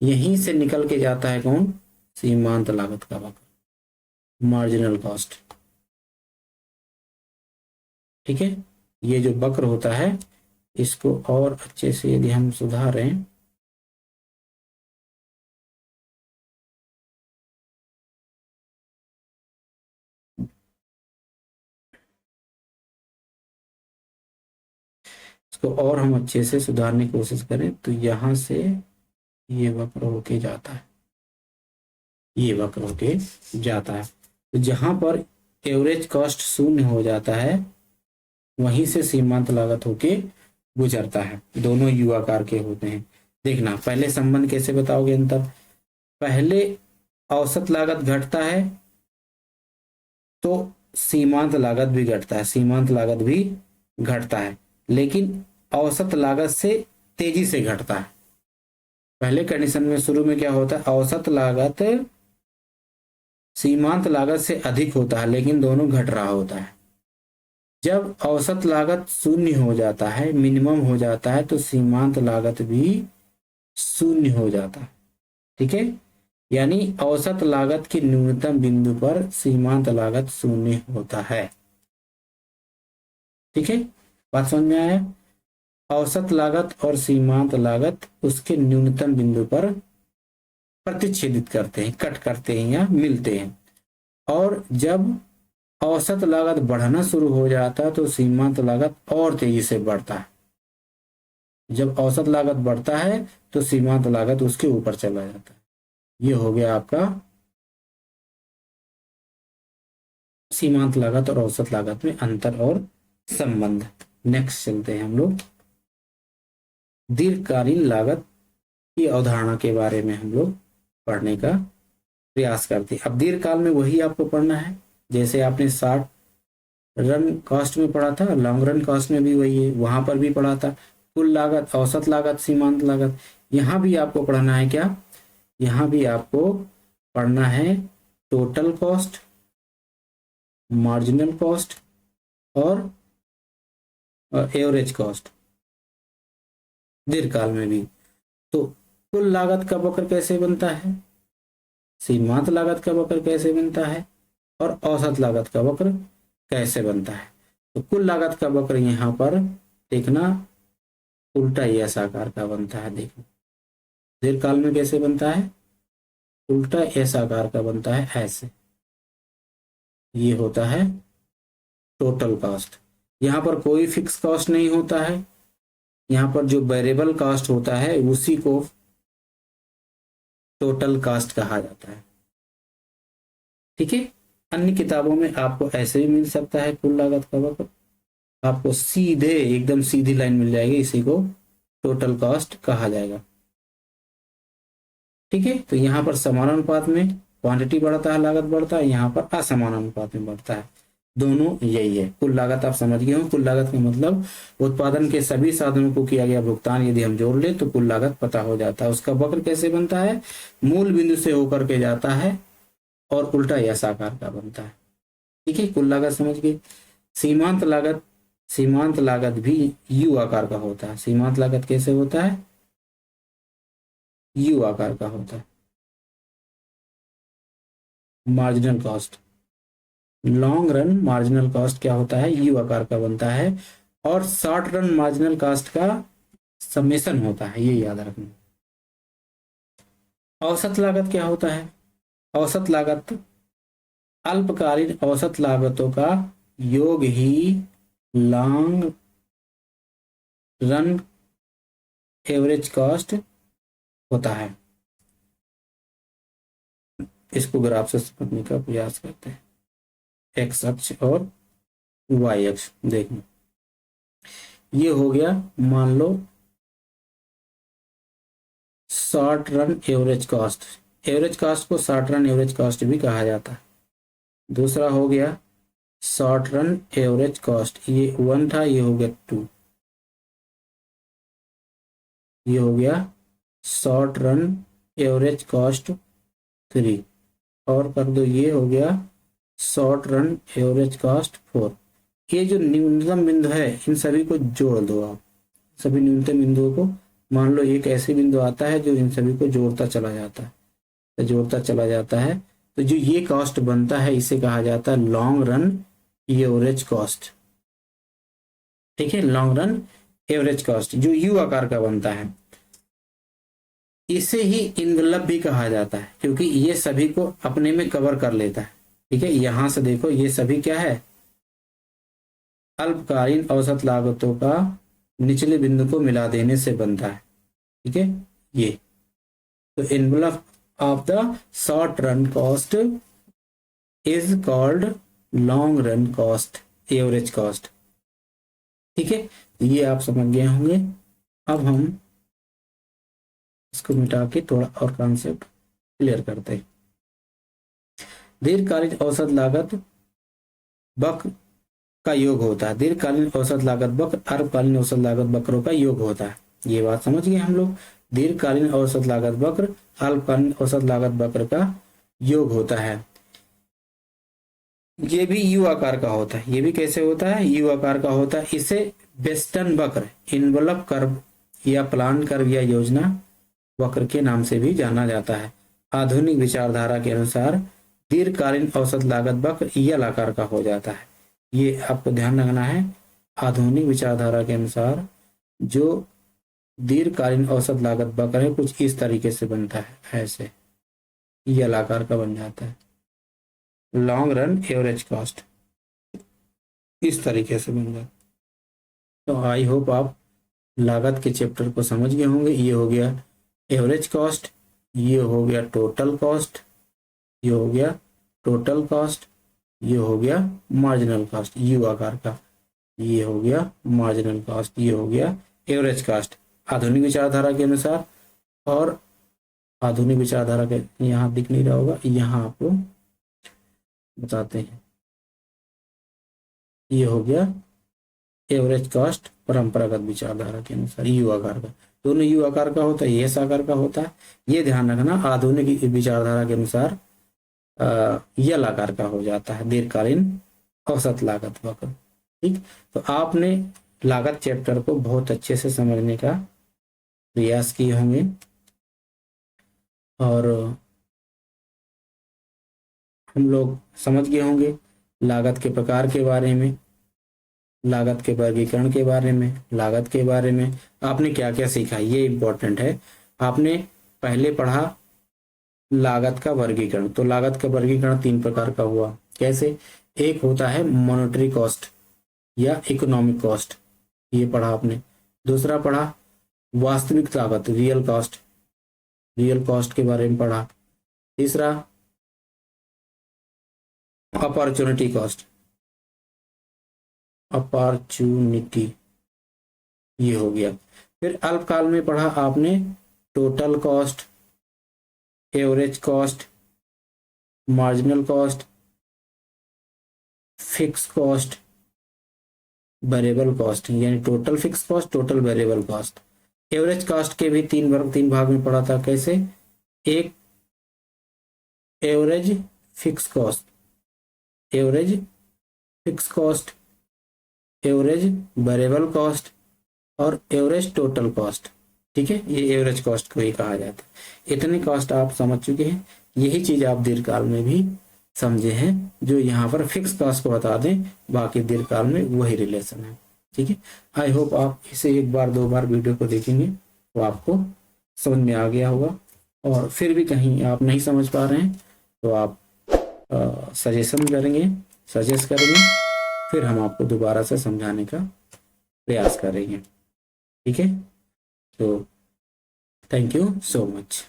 यहीं से निकल के जाता है कौन? सीमांत लागत का वक्र, मार्जिनल कॉस्ट। ठीक है, ये जो वक्र होता है, इसको और अच्छे से यदि हम सुधारें इसको और हम अच्छे से सुधारने की कोशिश करें तो यहां से ये वक्र होके जाता है, ये वक्र होके जाता है। तो जहां पर एवरेज कॉस्ट शून्य हो जाता है, वहीं से सीमांत लागत होके गुजरता है। दोनों यू आकार के होते हैं। देखना, पहले संबंध कैसे बताओगे अंतर? पहले औसत लागत घटता है तो सीमांत लागत भी घटता है, सीमांत लागत भी घटता है, लेकिन औसत लागत से तेजी से घटता है। पहले कंडीशन में शुरू में क्या होता है? औसत लागत सीमांत लागत से अधिक होता है, लेकिन दोनों घट रहा होता है। जब औसत लागत शून्य हो जाता है, मिनिमम हो जाता है, तो सीमांत लागत भी शून्य हो जाता है। ठीक है, यानी औसत लागत के न्यूनतम बिंदु पर सीमांत लागत शून्य होता है। ठीक है, बात समझ में आया? औसत लागत और सीमांत लागत उसके न्यूनतम बिंदु पर प्रतिच्छेदित करते हैं, कट करते हैं या मिलते हैं। और जब औसत लागत बढ़ना शुरू हो जाता है तो सीमांत लागत और तेजी से बढ़ता है। जब औसत लागत बढ़ता है तो सीमांत लागत उसके ऊपर चला जाता है। ये हो गया आपका सीमांत लागत और औसत लागत में अंतर और संबंध। नेक्स्ट चलते हैं हम लोग दीर्घकालीन लागत की अवधारणा के बारे में हम लोग पढ़ने का प्रयास करते हैं। अब दीर्घकाल में वही आपको पढ़ना है जैसे आपने शॉर्ट रन कॉस्ट में पढ़ा था, लॉन्ग रन कॉस्ट में भी वही है, वहां पर भी पढ़ा था कुल लागत, औसत लागत, सीमांत लागत। यहाँ भी आपको पढ़ना है क्या, यहाँ भी आपको पढ़ना है टोटल कॉस्ट, मार्जिनल कॉस्ट और एवरेज कॉस्ट दीर्घकाल में भी। तो कुल लागत का वक्र कैसे बनता है, सीमांत लागत का वक्र कैसे बनता है और औसत लागत का वक्र कैसे बनता है। तो कुल लागत का वक्र यहाँ पर देखना उल्टा एस आकार का बनता है। देखना दीर्घकाल में कैसे बनता है, उल्टा एस आकार का बनता है ऐसे। ये होता है टोटल कॉस्ट। यहाँ पर कोई फिक्स कॉस्ट नहीं होता है, यहाँ पर जो वेरिएबल कॉस्ट होता है उसी को टोटल कॉस्ट कहा जाता है। ठीक है, अन्य किताबों में आपको ऐसे भी मिल सकता है कुल लागत का वक्र, आपको सीधे एकदम सीधी लाइन मिल जाएगी, इसी को टोटल कॉस्ट कहा जाएगा। ठीक है, तो यहाँ पर समानुपात में क्वांटिटी बढ़ता है लागत बढ़ता है, यहाँ पर असमानुपात में बढ़ता है। दोनों यही है। कुल लागत आप समझ गए हो, कुल लागत का मतलब उत्पादन के सभी साधनों को किया गया भुगतान यदि हम जोड़ ले तो कुल लागत पता हो जाता है। उसका वक्र कैसे बनता है, मूल बिंदु से होकर के जाता है और उल्टा यस आकार का बनता है। ठीक है, कुल लागत समझ गए। सीमांत लागत, सीमांत लागत भी यू आकार का होता है। सीमांत लागत कैसे होता है, यू आकार का होता है। Marginal cost, long run marginal cost क्या होता है, यू आकार का बनता है। और शॉर्ट रन मार्जिनल कॉस्ट का समेशन होता है, ये याद रखना। औसत लागत क्या होता है, औसत लागत अल्पकालीन औसत लागतों का योग ही लॉन्ग रन एवरेज कॉस्ट होता है। इसको ग्राफ से समझने का प्रयास करते हैं। एक्स अक्ष और वाई अक्ष देखना, ये हो गया मान लो short run average cost. Average cost को शॉर्ट रन एवरेज कॉस्ट भी कहा जाता है। दूसरा हो गया शॉर्ट रन एवरेज कॉस्ट, ये 1 था, ये हो गया 2, ये हो गया शॉर्ट रन एवरेज कॉस्ट 3, और कर दो ये हो गया शॉर्ट रन एवरेज कॉस्ट 4। ये जो न्यूनतम बिंदु है इन सभी को जोड़ दो आप, सभी न्यूनतम बिंदुओं को। मान लो एक ऐसे बिंदु आता है जो इन सभी को जोड़ता चला जाता है, तो जोड़ता चला जाता है, तो जो ये कॉस्ट बनता है इसे कहा जाता है लॉन्ग रन एवरेज कॉस्ट। ठीक है, लॉन्ग रन एवरेज कॉस्ट जो यू आकार का बनता है, इसे ही इनवलप भी कहा जाता है क्योंकि ये सभी को अपने में कवर कर लेता है। ठीक है, यहां से देखो ये सभी क्या है, अल्पकालीन औसत लागतों का निचले बिंदु को मिला देने से बनता है। ठीक है, ये तो envelope of the short run cost is called long run cost, average cost. ठीक है, ये आप समझ गए होंगे। अब हम इसको मिटा के थोड़ा और कॉन्सेप्ट क्लियर करते हैं। दीर्घकालीन औसत लागत वक्र का योग होता है। दीर्घकालीन औसत लागत वक्र अल्पकालीन औसत लागत वक्रों का योग होता है। ये बात समझ गए हम लोग। दीर्घकालीन औसत लागत वक्र अल्पकालीन औसत लागत वक्र का योग होता है। ये भी यू आकार का होता है। ये भी कैसे होता है, यू आकार का होता है। इसे वेस्टर्न वक्र, इनवलप कर्व या प्लान कर्व या योजना वक्र के नाम से भी जाना जाता है। आधुनिक विचारधारा के अनुसार दीर्घकालीन औसत लागत वक्र एल आकार का हो जाता है। ये आपको ध्यान रखना है। आधुनिक विचारधारा के अनुसार जो दीर्घकालीन औसत लागत वक्र है कुछ इस तरीके से बनता है, ऐसे एल आकार का बन जाता है। लॉन्ग रन एवरेज कॉस्ट इस तरीके से बन जाता है। तो आई होप आप लागत के चैप्टर को समझ गए होंगे। ये हो गया एवरेज कॉस्ट, ये हो गया टोटल कॉस्ट, ये हो गया टोटल कॉस्ट, ये हो गया मार्जिनल कॉस्ट यू आकार का। ये हो गया मार्जिनल कॉस्ट, ये हो गया एवरेज कॉस्ट आधुनिक विचारधारा के अनुसार। और आधुनिक विचारधारा के, यहाँ दिख नहीं रहा होगा, यहाँ आपको बताते हैं, ये हो गया एवरेज कॉस्ट परंपरागत विचारधारा के अनुसार, यू आकार का, दोनों यू आकार का होता है, एस आकार का होता है। ये ध्यान रखना, आधुनिक विचारधारा के अनुसार यल आकार का हो जाता है, दीर्घकालीन औसत लागत वक्र। ठीक, तो आपने लागत चैप्टर को बहुत अच्छे से समझने का प्रयास किए होंगे और हम लोग समझ गए होंगे लागत के प्रकार के बारे में, लागत के वर्गीकरण के बारे में, लागत के बारे में आपने क्या क्या सीखा, ये इम्पोर्टेंट है। आपने पहले पढ़ा लागत का वर्गीकरण, तो लागत का वर्गीकरण 3 प्रकार का हुआ। कैसे? एक होता है मॉनेटरी कॉस्ट या इकोनॉमिक कॉस्ट, ये पढ़ा आपने। दूसरा पढ़ा वास्तविक लागत, रियल कॉस्ट, रियल कॉस्ट के बारे में पढ़ा। तीसरा अपॉर्चुनिटी कॉस्ट, अपॉर्चुनिटी, ये हो गया। फिर अल्पकाल में पढ़ा आपने total cost, average cost, marginal cost, fix cost, variable cost, यानी total fix cost, total variable cost. Average cost के भी 3 भाग में पढ़ा था। कैसे? एक average fix cost, average fix cost, average variable cost और एवरेज टोटल कॉस्ट। ठीक है, ये एवरेज कॉस्ट को ही कहा जाता है। इतने कॉस्ट आप समझ चुके हैं, यही चीज आप दीर्घकाल में भी समझे हैं, जो यहाँ पर फिक्स कॉस्ट को बता दें, बाकी दीर्घकाल में वही रिलेशन है। ठीक है, आई होप आप इसे 1-2 बार वीडियो को देखेंगे तो आपको समझ में आ गया होगा। और फिर भी कहीं आप नहीं समझ पा रहे हैं तो आप सजेशन करेंगे, सजेस्ट करेंगे, फिर हम आपको दोबारा से समझाने का प्रयास करेंगे। ठीक है, तो थैंक यू सो मच।